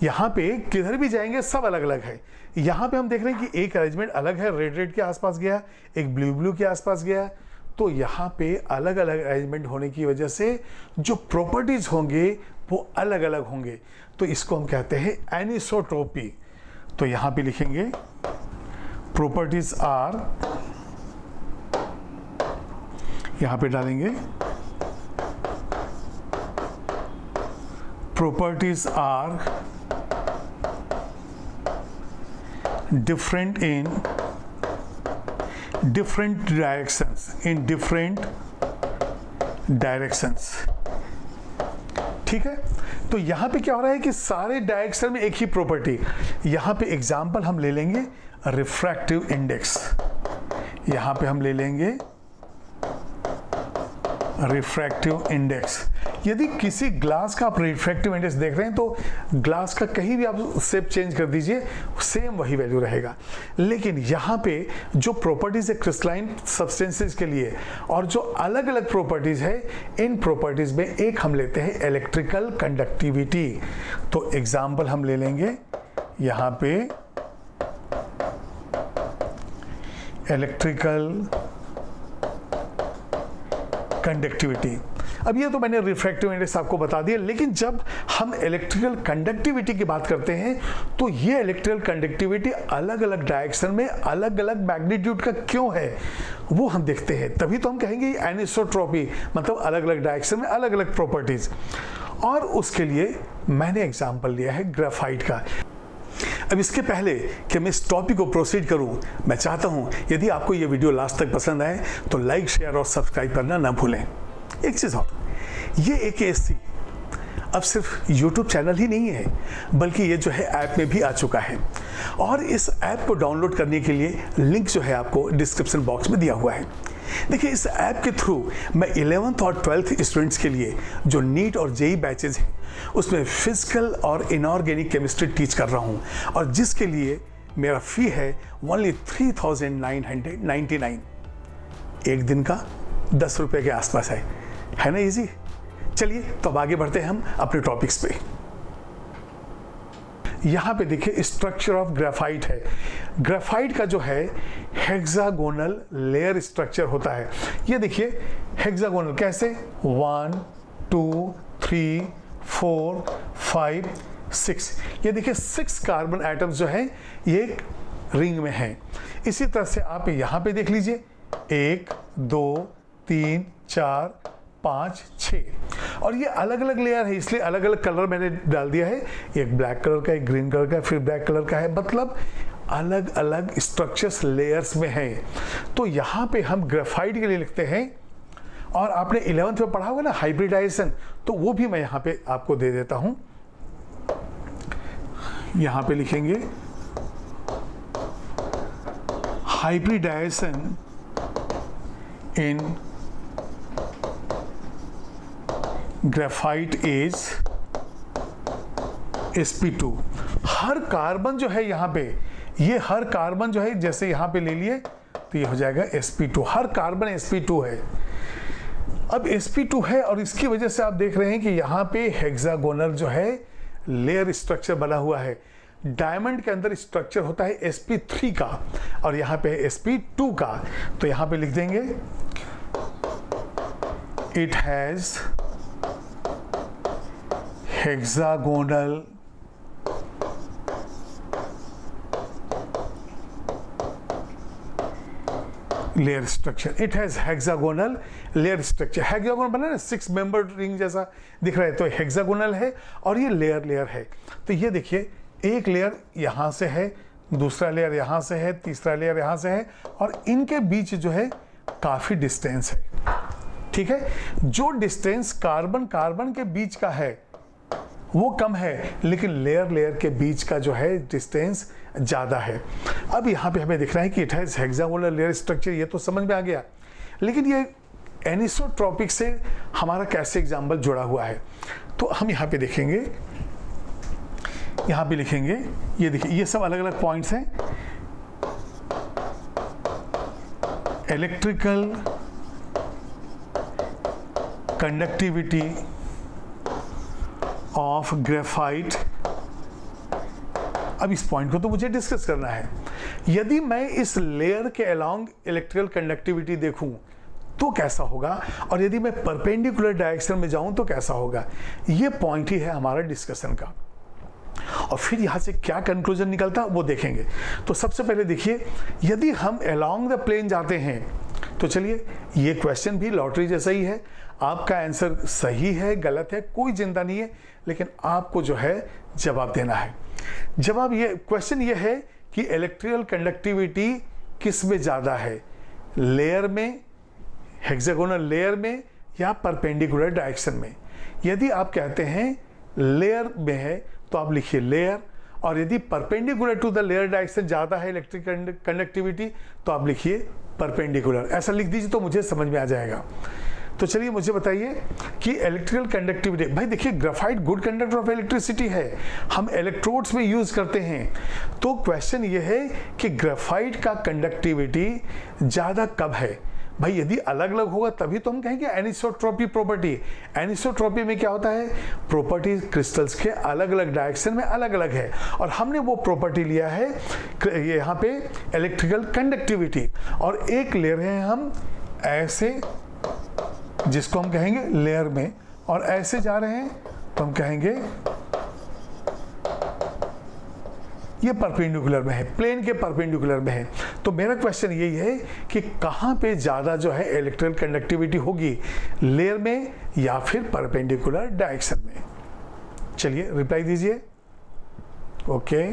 [SPEAKER 1] यहाँ पे किधर भी जाएंगे सब अलग अलग है। यहाँ पे हम देख रहे हैं कि एक अरेंजमेंट अलग है, रेड रेड के आसपास गया, एक ब्लू ब्लू के आसपास गया, तो यहाँ पे अलग अलग अरेंजमेंट होने की वजह से जो प्रॉपर्टीज होंगे वो अलग अलग होंगे, तो इसको हम कहते हैं एनिसोट्रोपी। तो यहाँ पे लिखेंगे प्रॉपर्टीज आर, यहाँ पे डालेंगे properties are different in different directions, ठीक है। तो यहाँ पे क्या हो रहा है कि सारे डायरेक्शन में एक ही प्रॉपर्टी। यहाँ पे एग्जाम्पल हम ले लेंगे रिफ्रैक्टिव इंडेक्स, यहाँ पे हम ले लेंगे रिफ्रैक्टिव इंडेक्स। यदि किसी ग्लास का आप रिफ्रैक्टिव इंडेक्स देख रहे हैं तो ग्लास का कहीं भी आप शेप चेंज कर दीजिए, सेम वही वैल्यू रहेगा। लेकिन यहाँ पे जो प्रॉपर्टीज है क्रिस्टलाइन सब्सटेंसेस के लिए और जो अलग अलग प्रॉपर्टीज है, इन प्रॉपर्टीज में एक हम लेते हैं इलेक्ट्रिकल कंडक्टिविटी। तो एग्जाम्पल हम ले लेंगे यहाँ पे इलेक्ट्रिकल कंडक्टिविटी। अब ये तो मैंने रिफ्रैक्टिव इंडेक्स आपको बता दिया, लेकिन जब हम इलेक्ट्रिकल कंडक्टिविटी की बात करते हैं तो ये इलेक्ट्रिकल कंडक्टिविटी अलग अलग डायरेक्शन में अलग अलग मैग्नीट्यूड का क्यों है वो हम देखते हैं। तभी तो हम कहेंगे एनिसोट्रोपी, मतलब अलग अलग डायरेक्शन में अलग अलग प्रॉपर्टीज। और उसके लिए मैंने एग्जाम्पल लिया है ग्रेफाइट का। अब इसके पहले कि मैं इस टॉपिक को प्रोसीड करूं, मैं चाहता हूं यदि आपको ये वीडियो लास्ट तक पसंद आए तो लाइक, शेयर और सब्सक्राइब करना ना भूलें। एक चीज़ और, ये AKSC अब सिर्फ YouTube चैनल ही नहीं है, बल्कि ये जो है ऐप में भी आ चुका है। और इस ऐप को डाउनलोड करने के लिए लिंक जो है आपको डिस्क्रिप्शन बॉक्स में दिया हुआ है। देखिए इस ऐप के थ्रू मैं 11th और 12th स्टूडेंट्स के लिए जो नीट और JEE बैचेज हैं उसमें फिजिकल और इनऑर्गेनिक केमिस्ट्री टीच कर रहा हूँ, और जिसके लिए मेरा फ़ी है ओनली 3,999। एक दिन का 10 रुपये के आसपास है ना इजी। चलिए तो अब आगे बढ़ते हैं हम अपने टॉपिक्स पे। यहाँ पे देखिए स्ट्रक्चर ऑफ ग्रेफाइट है। ग्रेफाइट का जो है हेक्सागोनल लेयर स्ट्रक्चर होता है। ये देखिए हेक्सागोनल कैसे, 1 2 3 4 5 6, ये देखिए 6 कार्बन एटम्स जो है ये एक रिंग में है। इसी तरह से आप यहाँ पे देख लीजिए 1 2 3 4 5 6, और ये अलग अलग लेयर है, इसलिए अलग अलग कलर मैंने डाल दिया है। एक ब्लैक कलर का, एक ग्रीन कलर का, फिर ब्लैक कलर का है, मतलब अलग अलग स्ट्रक्चर्स लेयर्स में है। तो यहाँ पे हम ग्रेफाइट के लिए लिखते हैं और आपने 11th में पढ़ा होगा ना हाइब्रिडाइजेशन, तो वो भी मैं यहाँ पे आपको दे देता हूँ। यहाँ पे लिखेंगे hybridisation in graphite is sp2। हर कार्बन जो है यहाँ पे, ये हर कार्बन जो है जैसे यहाँ पे ले लिए तो ये हो जाएगा sp2। हर कार्बन sp2 है। अब sp2 है और इसकी वजह से आप देख रहे हैं कि यहाँ पे हेक्सागोनल जो है लेयर स्ट्रक्चर बना हुआ है। डायमंड के अंदर स्ट्रक्चर होता है sp3 का और यहाँ पे sp2 का, तो यहाँ पे लिख देंगे it has hexagonal layer structure. It has hexagonal layer structure. Hexagonal बना ना 6 मेंबर रिंग जैसा दिख रहा है, तो हेक्सागोनल है और ये लेयर है। तो ये देखिए एक लेयर यहाँ से है, दूसरा लेयर यहाँ से है, तीसरा लेयर यहाँ से है और इनके बीच जो है काफ़ी डिस्टेंस है। ठीक है, जो डिस्टेंस कार्बन कार्बन के बीच का है वो कम है, लेकिन लेयर के बीच का जो है डिस्टेंस ज़्यादा है। अब यहाँ पे हमें दिख रहा है कि it has hexagonal layer structure, ये तो समझ में आ गया, लेकिन ये एनिसोट्रॉपिक से हमारा कैसे एग्जाम्पल जुड़ा हुआ है, तो हम यहाँ पे देखेंगे, यहाँ पे लिखेंगे, ये देखिए ये सब अलग अलग पॉइंट्स हैं। Electrical conductivity of graphite. अब इस पॉइंट को तो मुझे डिस्कस करना है। यदि मैं इस लेयर के अलोंग इलेक्ट्रिकल कंडक्टिविटी देखूं तो कैसा होगा, और यदि मैं परपेंडिकुलर डायरेक्शन में जाऊं तो कैसा होगा, ये पॉइंट ही है हमारा डिस्कशन का। और फिर यहां से क्या कंक्लूजन निकलता वो देखेंगे। तो सबसे पहले देखिए, यदि हम अलोंग द प्लेन जाते हैं तो चलिए, ये क्वेश्चन भी लॉटरी जैसा ही है। आपका आंसर सही है गलत है कोई चिंता नहीं है, लेकिन आपको जो है जवाब देना है। जवाब ये, क्वेश्चन ये है कि इलेक्ट्रिकल कंडक्टिविटी किस में ज़्यादा है, लेयर में, हेक्सागोनल लेयर में या परपेंडिकुलर डायरेक्शन में। यदि आप कहते हैं लेयर में है तो आप लिखिए लेयर, और यदि perpendicular to the layer direction ज़्यादा है इलेक्ट्रिकल कंडक्टिविटी तो आप लिखिए परपेंडिकुलर। ऐसा लिख दीजिए तो मुझे समझ में आ जाएगा। तो चलिए मुझे बताइए कि इलेक्ट्रिकल कंडक्टिविटी, भाई देखिए graphite good conductor of electricity है, हम इलेक्ट्रोड्स में यूज करते हैं। तो क्वेश्चन ये है कि ग्राफाइट का कंडक्टिविटी ज़्यादा कब है। भाई यदि अलग अलग होगा तभी तो हम कहेंगे एनिसोट्रॉपी प्रॉपर्टी। एनिसोट्रॉपी में क्या होता है, प्रॉपर्टी क्रिस्टल्स के अलग अलग डायरेक्शन में अलग अलग है, और हमने वो प्रॉपर्टी लिया है यहाँ पे इलेक्ट्रिकल कंडक्टिविटी। और एक ले रहे हैं हम ऐसे, जिसको हम कहेंगे लेयर में, और ऐसे जा रहे हैं तो हम कहेंगे ये परपेंडिकुलर में है, प्लेन के परपेंडिकुलर में है। तो मेरा क्वेश्चन यही है कि कहाँ पे ज़्यादा जो है इलेक्ट्रिकल कंडक्टिविटी होगी, लेयर में या फिर परपेंडिकुलर डायरेक्शन में। चलिए रिप्लाई दीजिए। ओके,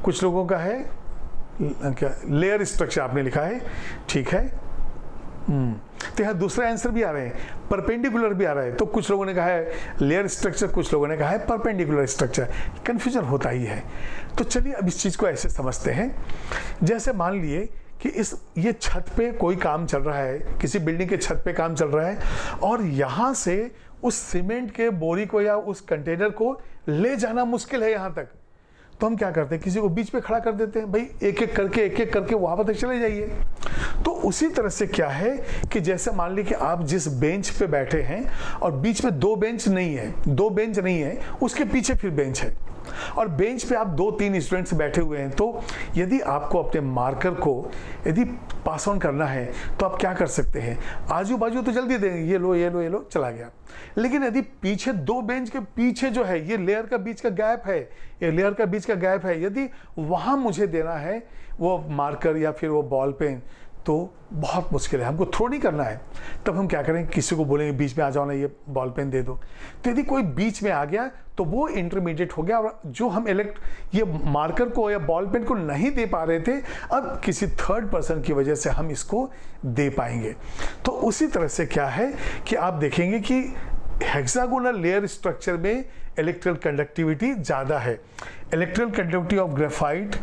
[SPEAKER 1] कुछ लोगों का है क्या, लेयर स्ट्रक्चर आपने लिखा है, ठीक है। तो यहाँ दूसरा आंसर भी आ रहे हैं, परपेंडिकुलर भी आ रहा है। तो कुछ लोगों ने कहा है लेयर स्ट्रक्चर, कुछ लोगों ने कहा है परपेंडिकुलर स्ट्रक्चर। कंफ्यूजन होता ही है। तो चलिए अब इस चीज़ को ऐसे समझते हैं, जैसे मान लिए कि ये छत पे कोई काम चल रहा है, किसी बिल्डिंग के छत पे काम चल रहा है, और यहाँ से उस सीमेंट के बोरी को या उस कंटेनर को ले जाना मुश्किल है यहाँ तक। तो हम क्या करते हैं, किसी को बीच पे खड़ा कर देते हैं, भाई एक एक करके वहाँ पर चले जाइए। तो उसी तरह से क्या है कि जैसे मान ली कि आप जिस बेंच पे बैठे हैं और बीच में दो बेंच नहीं है, उसके पीछे फिर बेंच है, और बेंच पे आप 2-3 स्टूडेंट्स बैठे हुए हैं। तो यदि आपको अपने मार्कर को यदि पास ऑन करना है तो आप क्या कर सकते हैं, आजू बाजू तो जल्दी देंगे, ये लो चला गया। लेकिन यदि पीछे 2 बेंच के पीछे जो है ये लेयर का बीच का गैप है, यदि वहाँ मुझे देना है वो मार्कर या फिर वो बॉल पेन, तो बहुत मुश्किल है, हमको थ्रो नहीं करना है। तब हम क्या करेंगे, किसी को बोलेंगे बीच में आ जाओ ना, ये बॉल पेन दे दो। तो यदि कोई बीच में आ गया तो वो इंटरमीडिएट हो गया, और जो हम ये मार्कर को या बॉल पेन को नहीं दे पा रहे थे, अब किसी थर्ड पर्सन की वजह से हम इसको दे पाएंगे। तो उसी तरह से क्या है कि आप देखेंगे कि हेक्सागोनल लेयर स्ट्रक्चर में इलेक्ट्रिकल कंडक्टिविटी ज़्यादा है। Electrical conductivity of graphite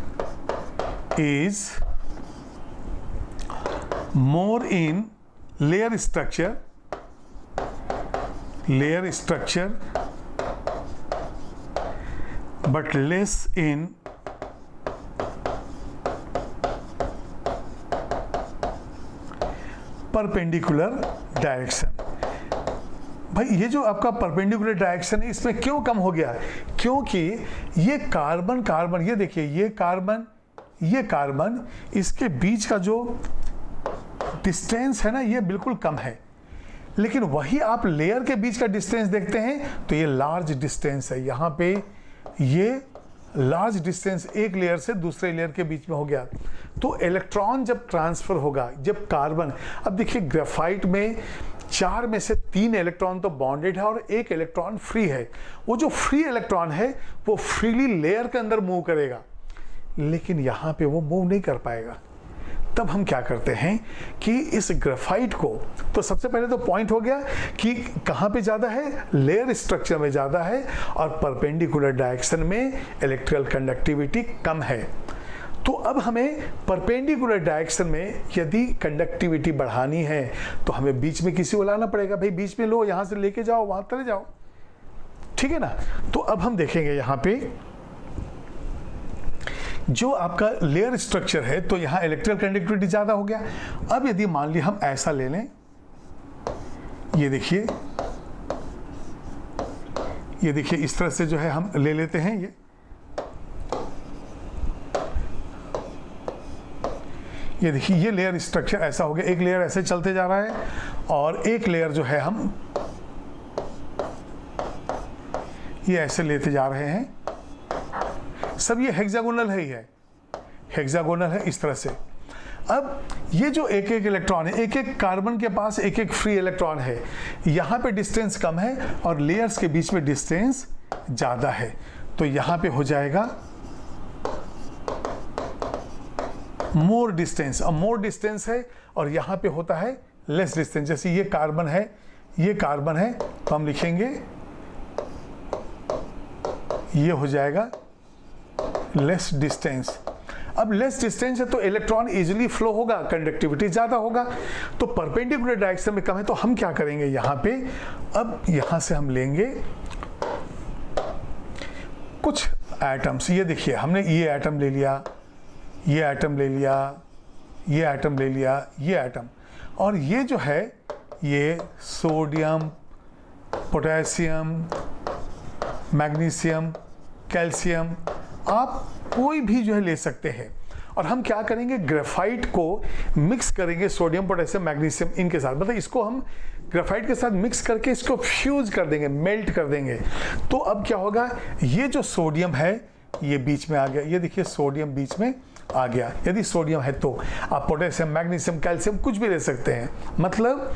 [SPEAKER 1] is more in layer structure but less in perpendicular direction। भाई ये जो आपका परपेंडिकुलर डायरेक्शन है, इसमें क्यों कम हो गया? क्योंकि ये कार्बन ये देखिए, ये कार्बन इसके बीच का जो डिस्टेंस है ना, ये बिल्कुल कम है। लेकिन वही आप लेयर के बीच का डिस्टेंस देखते हैं तो ये लार्ज डिस्टेंस है। यहाँ पे ये लार्ज डिस्टेंस एक लेयर से दूसरे लेयर के बीच में हो गया। तो इलेक्ट्रॉन जब ट्रांसफर होगा, जब कार्बन, अब देखिए ग्रेफाइट में 4 में से 3 इलेक्ट्रॉन तो बॉन्डेड है और 1 इलेक्ट्रॉन फ्री है। वो जो फ्री इलेक्ट्रॉन है वो फ्रीली लेयर के अंदर मूव करेगा, लेकिन यहाँ पे वो मूव नहीं कर पाएगा। तब हम क्या करते हैं कि इस ग्रेफाइट को, तो सबसे पहले तो पॉइंट हो गया कि कहाँ पे ज़्यादा है, लेयर स्ट्रक्चर में ज़्यादा है, और परपेंडिकुलर डायरेक्शन में इलेक्ट्रिकल कंडक्टिविटी कम है। तो अब हमें परपेंडिकुलर डायरेक्शन में यदि कंडक्टिविटी बढ़ानी है तो हमें बीच में किसी को लाना पड़ेगा। भाई बीच में लो, यहाँ से लेके जाओ, वहाँ चले जाओ, ठीक है ना। तो अब हम देखेंगे यहाँ पे जो आपका लेयर स्ट्रक्चर है, तो यहाँ इलेक्ट्रिकल कंडक्टिविटी ज़्यादा हो गया। अब यदि मान ली हम ऐसा ले लें, ये देखिए इस तरह से जो है हम ले लेते हैं, ये देखिए ये लेयर स्ट्रक्चर ऐसा हो गया। एक लेयर ऐसे चलते जा रहा है और एक लेयर जो है हम ये ऐसे लेते जा रहे हैं। सब ये हेक्सागोनल है ही है, हेक्सागोनल है इस तरह से। अब ये जो एक इलेक्ट्रॉन है, एक कार्बन के पास एक फ्री इलेक्ट्रॉन है, यहाँ पे डिस्टेंस कम है और लेयर्स के बीच में डिस्टेंस ज़्यादा है। तो यहाँ पे हो जाएगा मोर डिस्टेंस। अब मोर डिस्टेंस है और यहाँ पे होता है लेस डिस्टेंस। जैसे ये कार्बन है, तो हम लिखेंगे ये हो जाएगा लेस डिस्टेंस। अब लेस डिस्टेंस है तो इलेक्ट्रॉन इजीली फ्लो होगा, कंडक्टिविटी ज़्यादा होगा। तो परपेंडिकुलर डायरेक्शन में कम है, तो हम क्या करेंगे यहाँ पे, अब यहाँ से हम लेंगे कुछ एटम्स। ये देखिए हमने ये एटम ले लिया, ये एटम ले लिया, ये एटम ले लिया, ये एटम, और ये जो है ये सोडियम, पोटेशियम, मैग्नीशियम, कैल्शियम, आप कोई भी जो है ले सकते हैं। और हम क्या करेंगे, ग्रेफाइट को मिक्स करेंगे सोडियम, पोटेशियम, मैग्नीशियम इनके साथ, मतलब इसको हम ग्रेफाइट के साथ मिक्स करके इसको फ्यूज कर देंगे, मेल्ट कर देंगे। तो अब क्या होगा, ये जो सोडियम है ये बीच में आ गया, ये देखिए सोडियम बीच में आ गया। यदि सोडियम है तो आप पोटेशियम, मैग्नीशियम, कैल्शियम कुछ भी ले सकते हैं। मतलब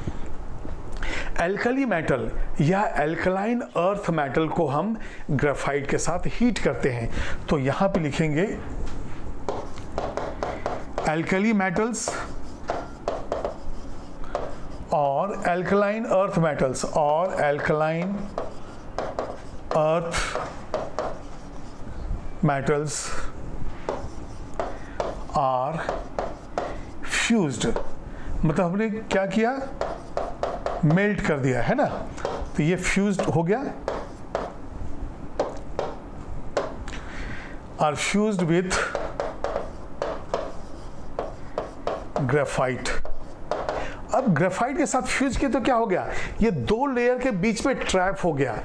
[SPEAKER 1] एल्कली मेटल या एल्कलाइन अर्थ मेटल को हम ग्रेफाइट के साथ हीट करते हैं। तो यहाँ पे लिखेंगे एल्कली मेटल्स और एल्कलाइन अर्थ मेटल्स और alkaline earth metals are fused. मतलब हमने क्या किया, मेल्ट कर दिया है ना, तो ये फ्यूज्ड हो गया, आर फ्यूज्ड विथ ग्रेफाइट। अब ग्रेफाइट के साथ फ्यूज किया तो क्या हो गया, ये 2 लेयर के बीच में ट्रैप हो गया।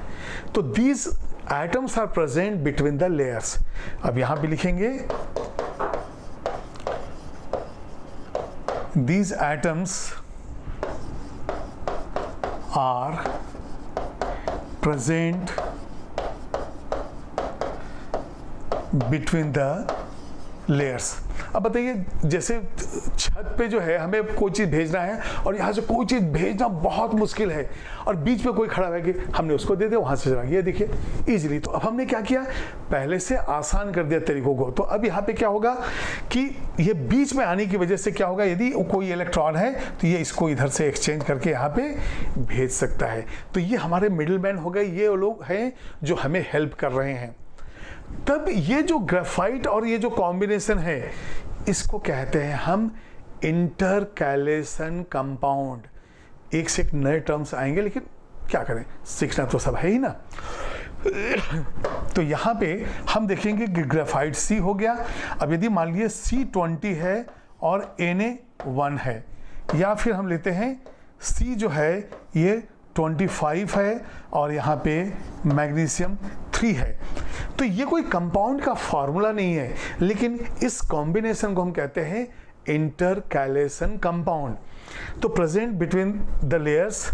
[SPEAKER 1] तो these atoms are present between the layers. अब यहां पे लिखेंगे these atoms are present between the layers. अब बताइए, जैसे छत पे जो है हमें कोई चीज़ भेजना है और यहाँ से कोई चीज़ भेजना बहुत मुश्किल है और बीच में कोई खड़ा है कि हमने उसको दे दिया, वहाँ से चला गया, देखिए ईजिली। तो अब हमने क्या किया, पहले से आसान कर दिया तरीकों को। तो अब यहाँ पे क्या होगा कि ये बीच में आने की वजह से क्या होगा, यदि कोई इलेक्ट्रॉन है तो ये इसको इधर से एक्सचेंज करके यहाँ पे भेज सकता है। तो ये हमारे मिडिल मैन हो गए, ये लोग हैं जो हमें हेल्प कर रहे हैं। तब ये जो ग्रेफाइट और ये जो कॉम्बिनेशन है, इसको कहते हैं हम इंटरकैलेशन कंपाउंड। एक से एक नए टर्म्स आएंगे, लेकिन क्या करें, सीखना तो सब है ही ना। तो यहाँ पे हम देखेंगे कि ग्रेफाइट C हो गया। अब यदि मान लीजिए C20 है और Na1 है, या फिर हम लेते हैं C जो है ये 25 है और यहाँ पे मैग्नीशियम 3 है। तो ये कोई कंपाउंड का फॉर्मूला नहीं है, लेकिन इस कॉम्बिनेशन को हम कहते हैं इंटरकैलेशन कंपाउंड। तो present between the layers,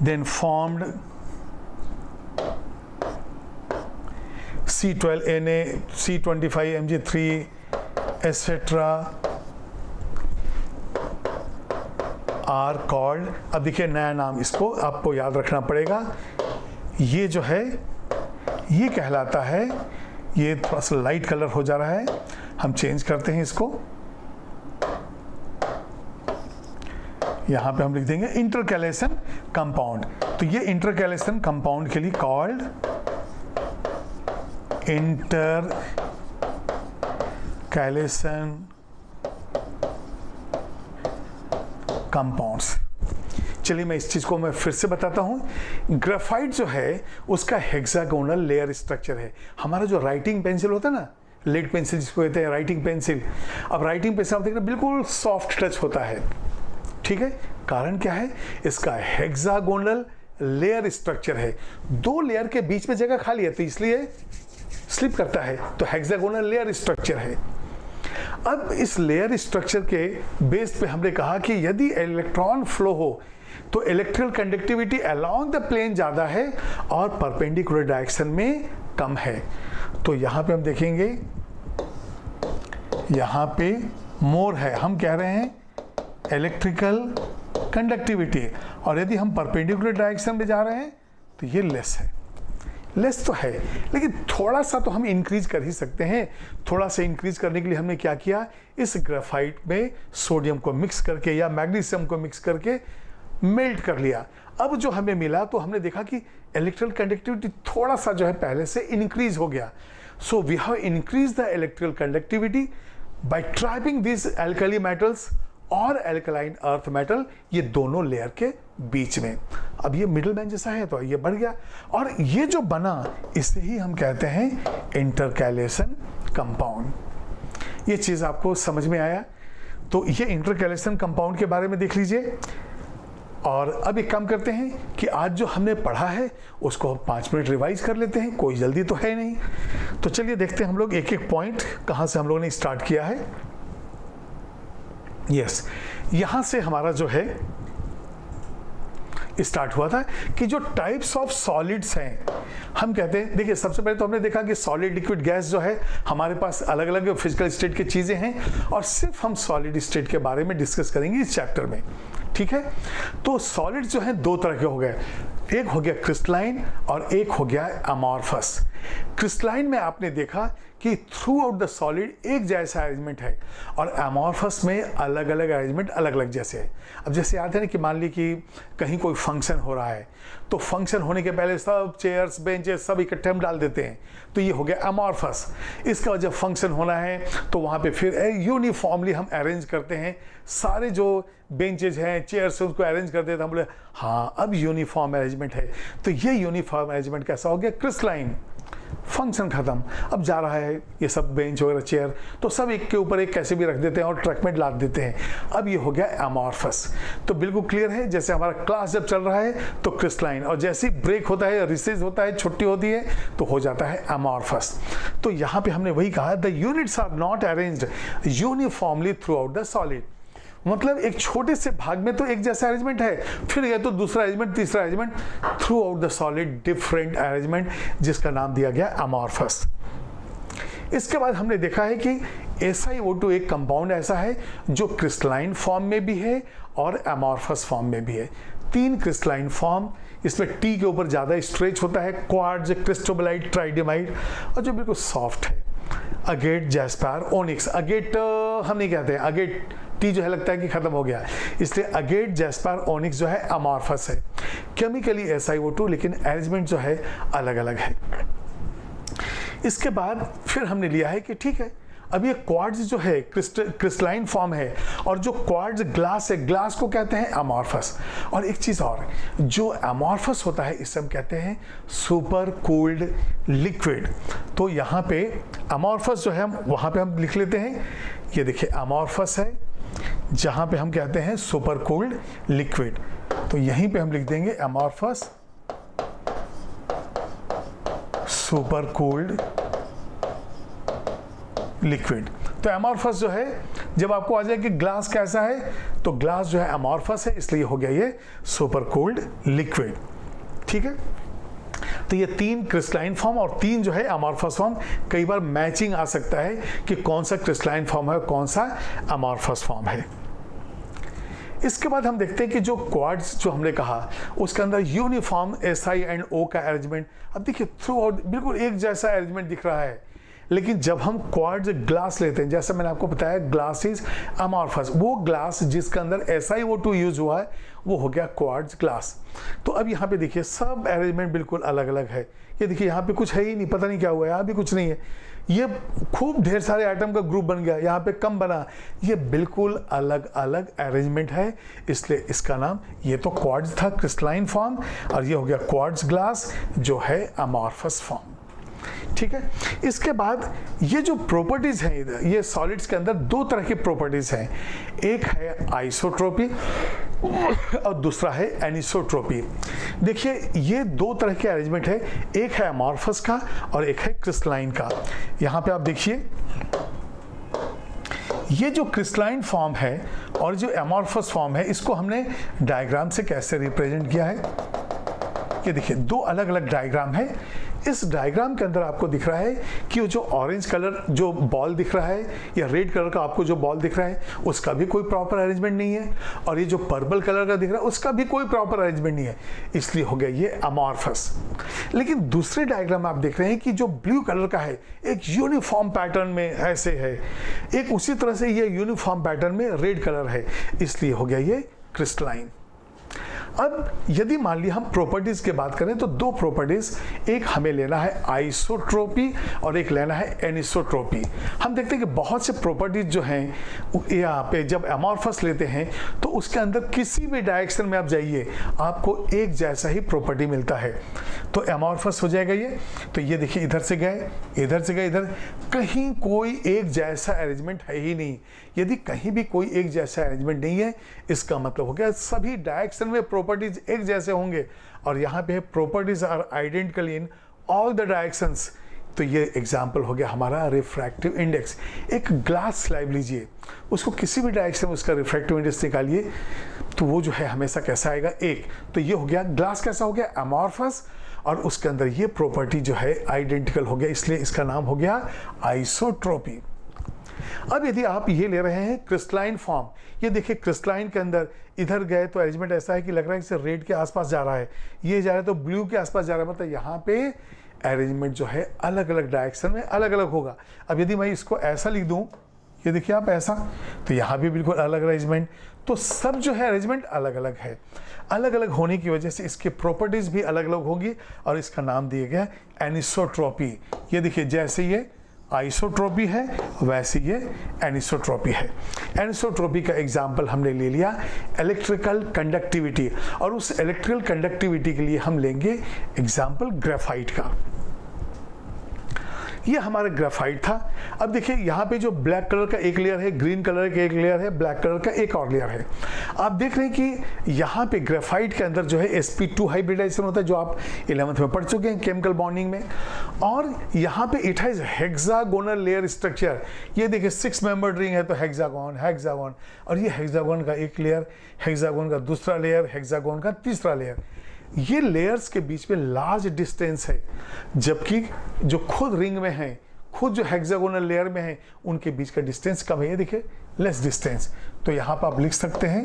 [SPEAKER 1] then formed C12Na, C25 Mg3 etc. Are called. अब देखिए नया नाम इसको आपको याद रखना पड़ेगा। ये जो है ये कहलाता है, ये थोड़ा सा लाइट कलर हो जा रहा है, हम चेंज करते हैं इसको। यहाँ पे हम लिख देंगे इंटरकैलेशन कंपाउंड। तो ये इंटरकैलेशन कंपाउंड के लिए कॉल्ड इंटरकैलेशन कंपाउंड्स। चलिए मैं इस चीज़ को मैं फिर से बताता हूँ। ग्रेफाइट जो है उसका हेक्सागोनल लेयर स्ट्रक्चर है। हमारा जो राइटिंग पेंसिल होता है ना, लेड पेंसिल जिसको कहते हैं राइटिंग पेंसिल, अब राइटिंग पेंसिल आप देख रहे हैं बिल्कुल सॉफ्ट टच होता है, ठीक है। कारण क्या है, इसका हेक्सागोनल लेयर स्ट्रक्चर है। दो लेयर के बीच में जगह खाली है तो इसलिए स्लिप करता है, तो हेक्सागोनल लेयर स्ट्रक्चर है। अब इस लेयर स्ट्रक्चर के बेस पे हमने कहा कि यदि इलेक्ट्रॉन फ्लो हो तो electrical conductivity along the plane ज़्यादा है और परपेंडिकुलर डायरेक्शन में कम है। तो यहाँ पे हम देखेंगे, यहाँ पे मोर है, हम कह रहे हैं इलेक्ट्रिकल कंडक्टिविटी, और यदि हम परपेंडिकुलर डायरेक्शन में जा रहे हैं तो ये लेस है। लेस तो है, लेकिन थोड़ा सा तो हम इंक्रीज कर ही सकते हैं। थोड़ा सा इंक्रीज करने के लिए हमने क्या किया, इस ग्रेफाइट में सोडियम को मिक्स करके या मैग्नीशियम को मिक्स करके मेल्ट कर लिया। अब जो हमें मिला तो हमने देखा कि इलेक्ट्रिकल कंडक्टिविटी थोड़ा सा जो है पहले से इंक्रीज हो गया। So we have increase the electrical conductivity by trapping this alkali metals और एल्कलाइन अर्थ मेटल, ये दोनों लेयर के बीच में। अब ये मिडिल मैन जैसा है तो ये बढ़ गया, और ये जो बना इसे ही हम कहते हैं इंटरकैलेशन कंपाउंड। ये चीज़ आपको समझ में आया? तो ये इंटरकैलेशन कंपाउंड के बारे में देख लीजिए। और अब एक काम करते हैं कि आज जो हमने पढ़ा है उसको 5 मिनट रिवाइज कर लेते हैं, कोई जल्दी तो है नहीं। तो चलिए देखते हैं हम लोग एक एक पॉइंट कहाँ से हम लोगों ने स्टार्ट किया है। यस, यहाँ से हमारा जो है स्टार्ट हुआ था कि जो टाइप्स ऑफ सॉलिड्स हैं, हम कहते हैं, देखिए सबसे पहले तो हमने देखा कि सॉलिड लिक्विड गैस जो है हमारे पास अलग अलग फिजिकल स्टेट की चीज़ें हैं, और सिर्फ हम सॉलिड स्टेट के बारे में डिस्कस करेंगे इस चैप्टर में, ठीक है। तो सॉलिड जो है दो तरह के हो गए, एक हो गया क्रिस्टलाइन और एक हो गया अमॉर्फस। क्रिस्टलाइन में आपने देखा कि थ्रू आउट द सॉलिड एक जैसा अरेंजमेंट है, और अमॉर्फस में अलग अलग अरेंजमेंट अलग अलग जैसे है। अब जैसे याद है ना कि मान ली कि कहीं कोई फंक्शन हो रहा है, तो फंक्शन होने के पहले सब चेयर्स बेंचेस सब इकट्ठे हम डाल देते हैं, तो ये हो गया अमॉर्फस। इसका बाद जब फंक्शन होना है तो वहाँ पे फिर यूनिफॉर्मली हम अरेंज करते हैं, सारे जो बेंचेज हैं चेयर्स हैं उसको अरेंज करते हैं, तो हम बोले हाँ अब यूनिफॉर्म अरेंजमेंट है। तो ये यूनिफॉर्म अरेंजमेंट कैसा हो गया, क्रिस्टलाइन। फंक्शन खत्म, अब जा रहा है ये सब बेंच वगैरह चेयर, तो सब एक के ऊपर एक कैसे भी रख देते हैं और ट्रक में लाद देते हैं। अब ये हो गया अमॉर्फस। तो बिल्कुल क्लियर है, जैसे हमारा क्लास जब चल रहा है तो क्रिस्टलाइन, और जैसे ही ब्रेक होता है, रिसेस होता है, छुट्टी होती है, तो हो जाता है अमॉर्फस। तो यहाँ पे हमने वही कहा, the units are not arranged uniformly throughout the solid. मतलब एक छोटे से भाग में तो एक जैसा अरेंजमेंट है, फिर यह तो दूसरा अरेंजमेंट, तीसरा arrangement, through out the solid different arrangement, जिसका नाम दिया गया अमॉर्फस। इसके बाद हमने देखा है कि SiO2 एक कंपाउंड ऐसा है जो क्रिस्टलाइन फॉर्म में भी है और अमॉर्फस फॉर्म में भी है। 3 क्रिस्टलाइन फॉर्म, इसमें T के ऊपर ज़्यादा स्ट्रेच होता है, क्वार्ट्ज, क्रिस्टोबलाइट, ट्राइडेमाइट, और जो बिल्कुल सॉफ्ट है अगेट, जैस्पर, ओनिक्स। अगेट हम नहीं कहते हैं, अगेट T जो है लगता है कि खत्म हो गया, इसलिए अगेट, जैस्पर, ओनिक्स जो है अमॉर्फस है। केमिकली SiO2, लेकिन अरेंजमेंट जो है अलग अलग है। इसके बाद फिर हमने लिया है कि ठीक है, अब ये क्वार्ट्ज जो है क्रिस्टलाइन फॉर्म है, और जो क्वार्ट्ज ग्लास है, ग्लास को कहते हैं अमॉर्फस। और एक चीज़ और, जो अमॉर्फस होता है इसे हम कहते हैं सुपर कूल्ड लिक्विड। तो यहाँ पे अमॉर्फस जो है हम वहाँ पे हम लिख लेते हैं, ये देखिए अमॉर्फस है, जहाँ पे हम कहते हैं सुपर कूल्ड लिक्विड, तो यहीं पे हम लिख देंगे अमॉर्फस सुपर कूल्ड लिक्विड। तो अमॉर्फस जो है, जब आपको आ जाए कि ग्लास कैसा है, तो ग्लास जो है अमॉर्फस है, इसलिए हो गया ये सुपर कूल्ड लिक्विड। ठीक है, तो ये 3 क्रिस्टलाइन फॉर्म और 3 जो है अमॉर्फस फॉर्म। कई बार मैचिंग आ सकता है कि कौन सा क्रिस्टलाइन फॉर्म है, कौन सा अमॉर्फस फॉर्म है। इसके बाद हम देखते हैं कि जो क्वार्ट्ज जो हमने कहा, उसके अंदर यूनिफॉर्म Si&O का अरेंजमेंट। अब देखिए थ्रू आउट बिल्कुल एक जैसा अरेंजमेंट दिख रहा है, लेकिन जब हम क्वार्ट्ज ग्लास लेते हैं, जैसे मैंने आपको बताया ग्लास इज अमॉर्फस, वो ग्लास जिसके अंदर SiO2 यूज हुआ है वो हो गया क्वार्ट्ज ग्लास। तो अब यहाँ पे देखिए सब अरेंजमेंट बिल्कुल अलग अलग है। ये देखिए यहाँ पे कुछ है ही नहीं, पता नहीं क्या हुआ है, यहाँ भी कुछ नहीं है, ये खूब ढेर सारे आइटम का ग्रुप बन गया, यहाँ पे कम बना, ये बिल्कुल अलग अलग अरेंजमेंट है, इसलिए इसका नाम, ये तो क्वार्ट्ज था क्रिस्टलाइन फॉर्म, और ये हो गया क्वार्ट्ज ग्लास जो है अमॉर्फस फॉर्म। ठीक है, इसके बाद ये जो प्रॉपर्टीज हैं इधर, ये सॉलिड्स के अंदर 2 तरह की प्रॉपर्टीज हैं, एक है आइसोट्रोपी और दूसरा है एनिसोट्रोपी। देखिए ये 2 तरह के अरेंजमेंट है, एक है अमॉर्फस का और एक है क्रिस्टलाइन का। यहाँ पे आप देखिए ये जो क्रिस्टलाइन फॉर्म है और जो अमॉर्फस फॉर्म है, इसको हमने डायग्राम से कैसे रिप्रेजेंट किया है, ये देखिए 2 अलग अलग डायग्राम है। इस डायग्राम के अंदर आपको दिख रहा है कि वो जो ऑरेंज कलर जो बॉल दिख रहा है या रेड कलर का आपको जो बॉल दिख रहा है, उसका भी कोई प्रॉपर अरेंजमेंट नहीं है, और ये जो पर्पल कलर का दिख रहा है उसका भी कोई प्रॉपर अरेंजमेंट नहीं है, इसलिए हो गया ये अमॉर्फस। लेकिन दूसरे डायग्राम आप देख रहे हैं कि जो ब्लू कलर का है एक यूनिफॉर्म पैटर्न में ऐसे है, एक उसी तरह से ये यूनिफॉर्म पैटर्न में रेड कलर है, इसलिए हो गया ये क्रिस्टलाइन। अब यदि मान लिया हम प्रॉपर्टीज की बात करें तो 2 प्रॉपर्टीज, एक हमें लेना है आइसोट्रोपी और एक लेना है एनिसोट्रोपी। हम देखते हैं कि बहुत से प्रॉपर्टीज जो हैं यहाँ पे जब अमॉर्फस लेते हैं तो उसके अंदर किसी भी डायरेक्शन में आप जाइए आपको एक जैसा ही प्रॉपर्टी मिलता है, तो अमॉर्फस हो जाएगा ये। तो ये देखिए इधर से गए इधर, कहीं कोई एक जैसा अरेंजमेंट है ही नहीं। यदि कहीं भी कोई एक जैसा अरेंजमेंट नहीं है, इसका मतलब हो गया सभी डायरेक्शन में प्रॉपर्टीज एक जैसे होंगे, और यहाँ पे properties are identical in all the directions. तो ये एग्जाम्पल हो गया हमारा रिफ्रैक्टिव इंडेक्स। एक ग्लास स्लैब लीजिए, उसको किसी भी डायरेक्शन में उसका रिफ्रैक्टिव इंडेक्स निकालिए, तो वो जो है हमेशा कैसा आएगा 1। तो ये हो गया ग्लास कैसा हो गया अमॉर्फस, और उसके अंदर ये प्रॉपर्टी जो है आइडेंटिकल हो गया, इसलिए इसका नाम हो गया आइसोट्रोपी। अब यदि आप ये ले रहे हैं क्रिस्टलाइन फॉर्म, ये देखिए क्रिस्टलाइन के अंदर इधर गए तो अरेंजमेंट ऐसा है कि लग रहा है कि रेड के आसपास जा रहा है, ये जा रहा है तो ब्लू के आसपास जा रहा है, मतलब यहाँ पे अरेंजमेंट जो है अलग अलग डायरेक्शन में अलग अलग होगा। अब यदि मैं इसको ऐसा लिख दूँ, ये देखिए आप ऐसा, तो यहाँ भी बिल्कुल अलग अरेंजमेंट, तो सब जो है अरेंजमेंट अलग अलग है। अलग अलग होने की वजह से इसकी प्रॉपर्टीज भी अलग अलग होगी, और इसका नाम दिया गया एनिसोट्रोपी। ये देखिए जैसे ये आइसोट्रोपी है वैसे ये एनिसोट्रोपी है। एनिसोट्रोपी का एग्जाम्पल हमने ले लिया इलेक्ट्रिकल कंडक्टिविटी, और उस इलेक्ट्रिकल कंडक्टिविटी के लिए हम लेंगे एग्जाम्पल ग्रेफाइट का। ये हमारा ग्रेफाइट था। अब देखिए यहाँ पे जो ब्लैक कलर का एक लेयर है, ग्रीन कलर का एक लेयर है, ब्लैक कलर का एक और लेयर है। आप देख रहे हैं कि यहाँ पे ग्रेफाइट के अंदर जो है sp2 हाइब्रिडाइजेशन होता है, जो आप 11th में पढ़ चुके हैं केमिकल बॉन्डिंग में, और यहाँ पे it has hexagonal layer structure. ये देखिए 6 मेंबर्ड रिंग है तो हेक्सागोन हेक्सागोन, और ये हेक्सागोन का एक लेयर, हेक्सागोन का दूसरा लेयर, हेक्सागोन का तीसरा लेयर। ये लेयर्स के बीच में लार्ज डिस्टेंस है, जबकि जो खुद रिंग में है, खुद जो हेक्सागोनल लेयर में है, उनके बीच का डिस्टेंस कम है। ये देखिए लेस डिस्टेंस। तो यहाँ पर आप लिख सकते हैं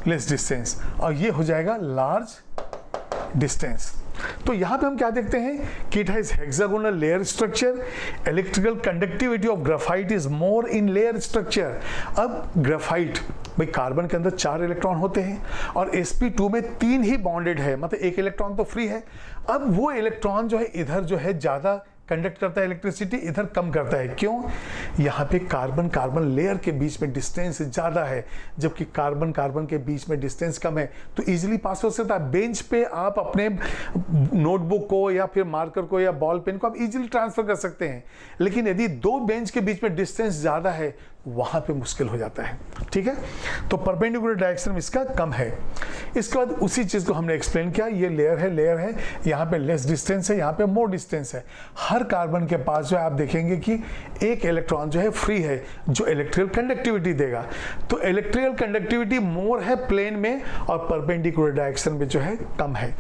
[SPEAKER 1] लेस डिस्टेंस, और ये हो जाएगा लार्ज डिस्टेंस। तो यहाँ पे हम क्या देखते हैं कि it has hexagonal layer structure, electrical conductivity of graphite is more in layer structure. अब ग्राफाइट, भाई कार्बन के अंदर 4 इलेक्ट्रॉन होते हैं और sp2 में 3 ही बॉन्डेड है, मतलब एक इलेक्ट्रॉन तो फ्री है। अब वो इलेक्ट्रॉन जो है इधर जो है ज़्यादा कंडक्ट करता है इलेक्ट्रिसिटी, इधर कम करता है। क्यों? यहाँ पे कार्बन कार्बन लेयर के बीच में डिस्टेंस ज़्यादा है, जबकि कार्बन कार्बन के बीच में डिस्टेंस कम है, तो इजीली पास हो सकता है। बेंच पे आप अपने नोटबुक को या फिर मार्कर को या बॉल पेन को आप इजीली ट्रांसफर कर सकते हैं, लेकिन यदि 2 बेंच के बीच में डिस्टेंस ज़्यादा है, वहाँ पे मुश्किल हो जाता है। ठीक है, तो परपेंडिकुलर डायरेक्शन में इसका कम है। इसके बाद उसी चीज़ को हमने एक्सप्लेन किया, ये लेयर है, यहाँ पे लेस डिस्टेंस है, यहाँ पे मोर डिस्टेंस है। हर कार्बन के पास जो है आप देखेंगे कि एक इलेक्ट्रॉन जो है फ्री है, जो इलेक्ट्रिकल कंडक्टिविटी देगा। तो इलेक्ट्रिकल कंडक्टिविटी मोर है प्लेन में, और परपेंडिकुलर डायरेक्शन में जो है कम है।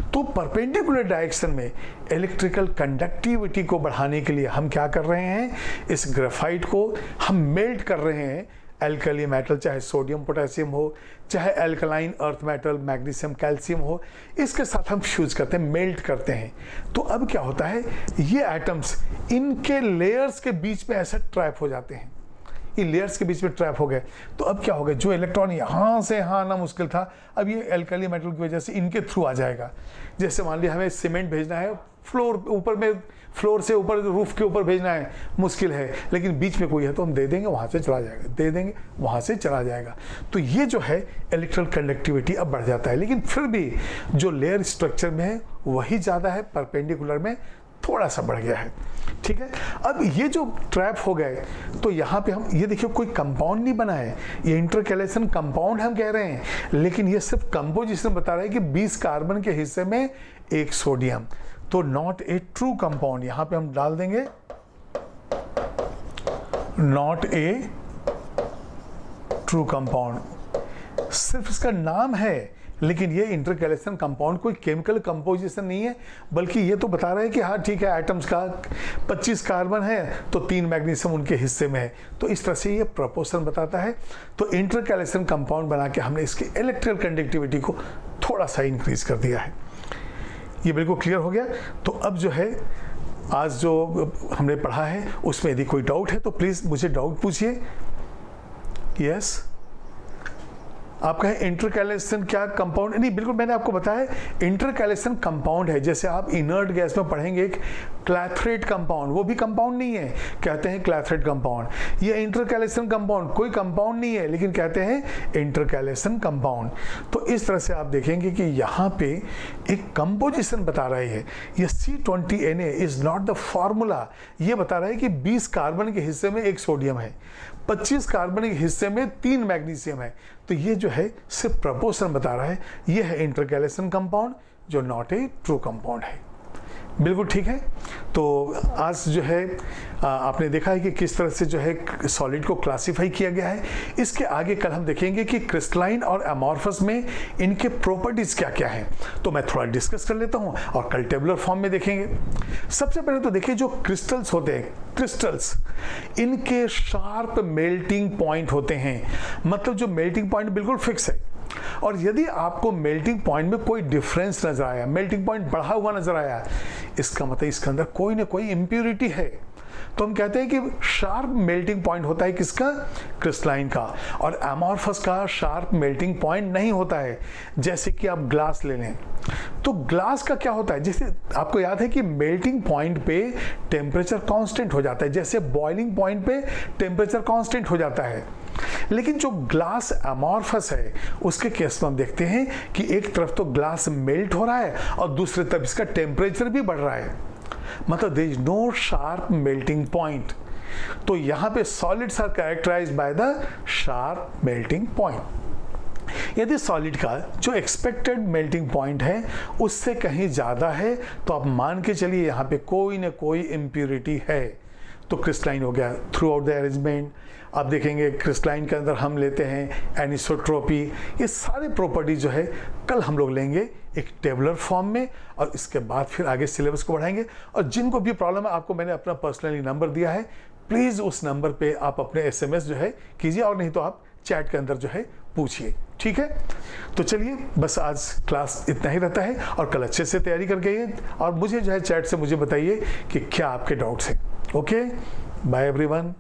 [SPEAKER 1] तो परपेंडिकुलर डायरेक्शन में इलेक्ट्रिकल कंडक्टिविटी को बढ़ाने के लिए हम क्या कर रहे हैं, इस ग्रेफाइट को हम मेल्ट कर रहे हैं। एल्कली मेटल, चाहे सोडियम पोटेशियम हो, चाहे alkaline earth metal magnesium calcium हो, इसके साथ हम फ्यूज करते हैं, मेल्ट करते हैं। तो अब क्या होता है, ये एटम्स इनके लेयर्स के बीच में ऐसे ट्रैप हो जाते हैं, ये लेयर्स के बीच में ट्रैप हो गए। तो अब क्या हो गया, जो इलेक्ट्रॉन यहाँ से यहाँ आना मुश्किल था, अब ये एल्कली मेटल की वजह से इनके थ्रू आ जाएगा। जैसे मान लिया हमें सीमेंट भेजना है फ्लोर ऊपर में, फ्लोर से ऊपर रूफ के ऊपर भेजना है, मुश्किल है, लेकिन बीच में कोई है तो हम दे देंगे, वहाँ से चला जाएगा, दे देंगे, वहाँ से चला जाएगा। तो ये जो है इलेक्ट्रिकल कंडक्टिविटी अब बढ़ जाता है, लेकिन फिर भी जो लेयर स्ट्रक्चर में है वही ज़्यादा है, परपेंडिकुलर में थोड़ा सा बढ़ गया है। ठीक है, अब ये जो ट्रैप हो गए, तो यहाँ पे हम ये देखिए कोई कंपाउंड नहीं बना है, ये इंटरकैलेशन कंपाउंड हम कह रहे हैं, लेकिन ये सिर्फ कंपोजिशन बता रहा है कि 20 कार्बन के हिस्से में 1 सोडियम, तो नॉट ए ट्रू कंपाउंड। यहाँ पे हम डाल देंगे नॉट ए ट्रू कंपाउंड, सिर्फ इसका नाम है, लेकिन ये इंटरकैलेशन कंपाउंड कोई केमिकल कंपोजिशन नहीं है, बल्कि ये तो बता रहे हैं कि हाँ ठीक है, एटम्स का 25 कार्बन है तो 3 मैग्नीशियम उनके हिस्से में है। तो इस तरह से ये प्रोपोर्शन बताता है। तो इंटरकैलेशन कंपाउंड बना के हमने इसकी इलेक्ट्रिकल कंडक्टिविटी को थोड़ा सा इंक्रीज कर दिया है। ये बिल्कुल क्लियर हो गया। तो अब जो है आज जो हमने पढ़ा है उसमें यदि कोई डाउट है तो प्लीज़ मुझे डाउट पूछिए। यस, आप कहें इंटरकैलेशन क्या कंपाउंड? नहीं, बिल्कुल मैंने आपको बताया इंटरकैलेशन कंपाउंड है। जैसे आप इनर्ट गैस में पढ़ेंगे एक क्लैथरेट कंपाउंड, वो भी कंपाउंड नहीं है, कहते हैं क्लैथरेट कंपाउंड। ये इंटरकैलेशन कंपाउंड कोई कंपाउंड नहीं है, लेकिन कहते हैं इंटरकैलेशन कंपाउंड। तो इस तरह से आप देखेंगे कि यहाँ पे एक कंपोजिशन बता रही है। ये C20Na is not the formula, ये बता रहा है कि 20 कार्बन के हिस्से में 1 सोडियम है, 25 कार्बन के हिस्से में 3 मैग्नीशियम है। तो ये जो है सिर्फ प्रपोर्शन बता रहा है। ये है इंटरकैलेशन कंपाउंड जो नॉट ए ट्रू कंपाउंड है। बिल्कुल ठीक है। तो आज जो है आपने देखा है कि किस तरह से जो है सॉलिड को क्लासिफाई किया गया है। इसके आगे कल हम देखेंगे कि क्रिस्टलाइन और अमॉर्फस में इनके प्रॉपर्टीज क्या क्या हैं। तो मैं थोड़ा डिस्कस कर लेता हूं और कल टेबुलर फॉर्म में देखेंगे। सबसे पहले तो देखिए जो क्रिस्टल्स होते हैं, क्रिस्टल्स इनके शार्प मेल्टिंग पॉइंट होते हैं, मतलब जो मेल्टिंग पॉइंट बिल्कुल फिक्स है। और यदि आपको मेल्टिंग पॉइंट में कोई डिफरेंस नजर आया, मेल्टिंग पॉइंट बढ़ा हुआ नजर आया, इसका मतलब इसके अंदर कोई ना कोई इम्प्योरिटी है। तो हम कहते हैं कि शार्प मेल्टिंग पॉइंट होता है किसका? क्रिस्टलाइन का। और अमॉर्फस का शार्प मेल्टिंग पॉइंट नहीं होता है। जैसे कि आप ग्लास ले लें, तो ग्लास का क्या होता है, जैसे आपको याद है कि मेल्टिंग पॉइंट पे टेम्परेचर कांस्टेंट हो जाता है, जैसे बॉइलिंग पॉइंट पे टेम्परेचर कांस्टेंट हो जाता है। लेकिन जो ग्लास अमॉर्फस है उसके केस में हम देखते हैं कि एक तरफ तो ग्लास मेल्ट हो रहा है और दूसरी तरफ इसका टेम्परेचर भी बढ़ रहा है, मतलब there is no sharp melting point. तो यहां पे solids are characterised by the sharp melting point. यदि सॉलिड का जो एक्सपेक्टेड मेल्टिंग पॉइंट है उससे कहीं ज़्यादा है तो आप मान के चलिए यहाँ पे कोई ना कोई इम्प्योरिटी है, तो क्रिस्टलाइन हो गया थ्रू आउट द अरेंजमेंट। आप देखेंगे क्रिस्टलाइन के अंदर हम लेते हैं एनिसोट्रोपी, ये सारे प्रॉपर्टी जो है कल हम लोग लेंगे एक टेबुलर फॉर्म में, और इसके बाद फिर आगे सिलेबस को बढ़ाएंगे। और जिनको भी प्रॉब्लम है, आपको मैंने अपना पर्सनली नंबर दिया है, प्लीज़ उस नंबर पे आप अपने SMS जो है कीजिए, और नहीं तो आप चैट के अंदर जो है पूछिए, ठीक है। तो चलिए बस आज क्लास इतना ही रहता है, और कल अच्छे से तैयारी करके आइए, और मुझे जो है चैट से मुझे बताइए कि क्या आपके डाउट्स हैं। Okay, bye everyone.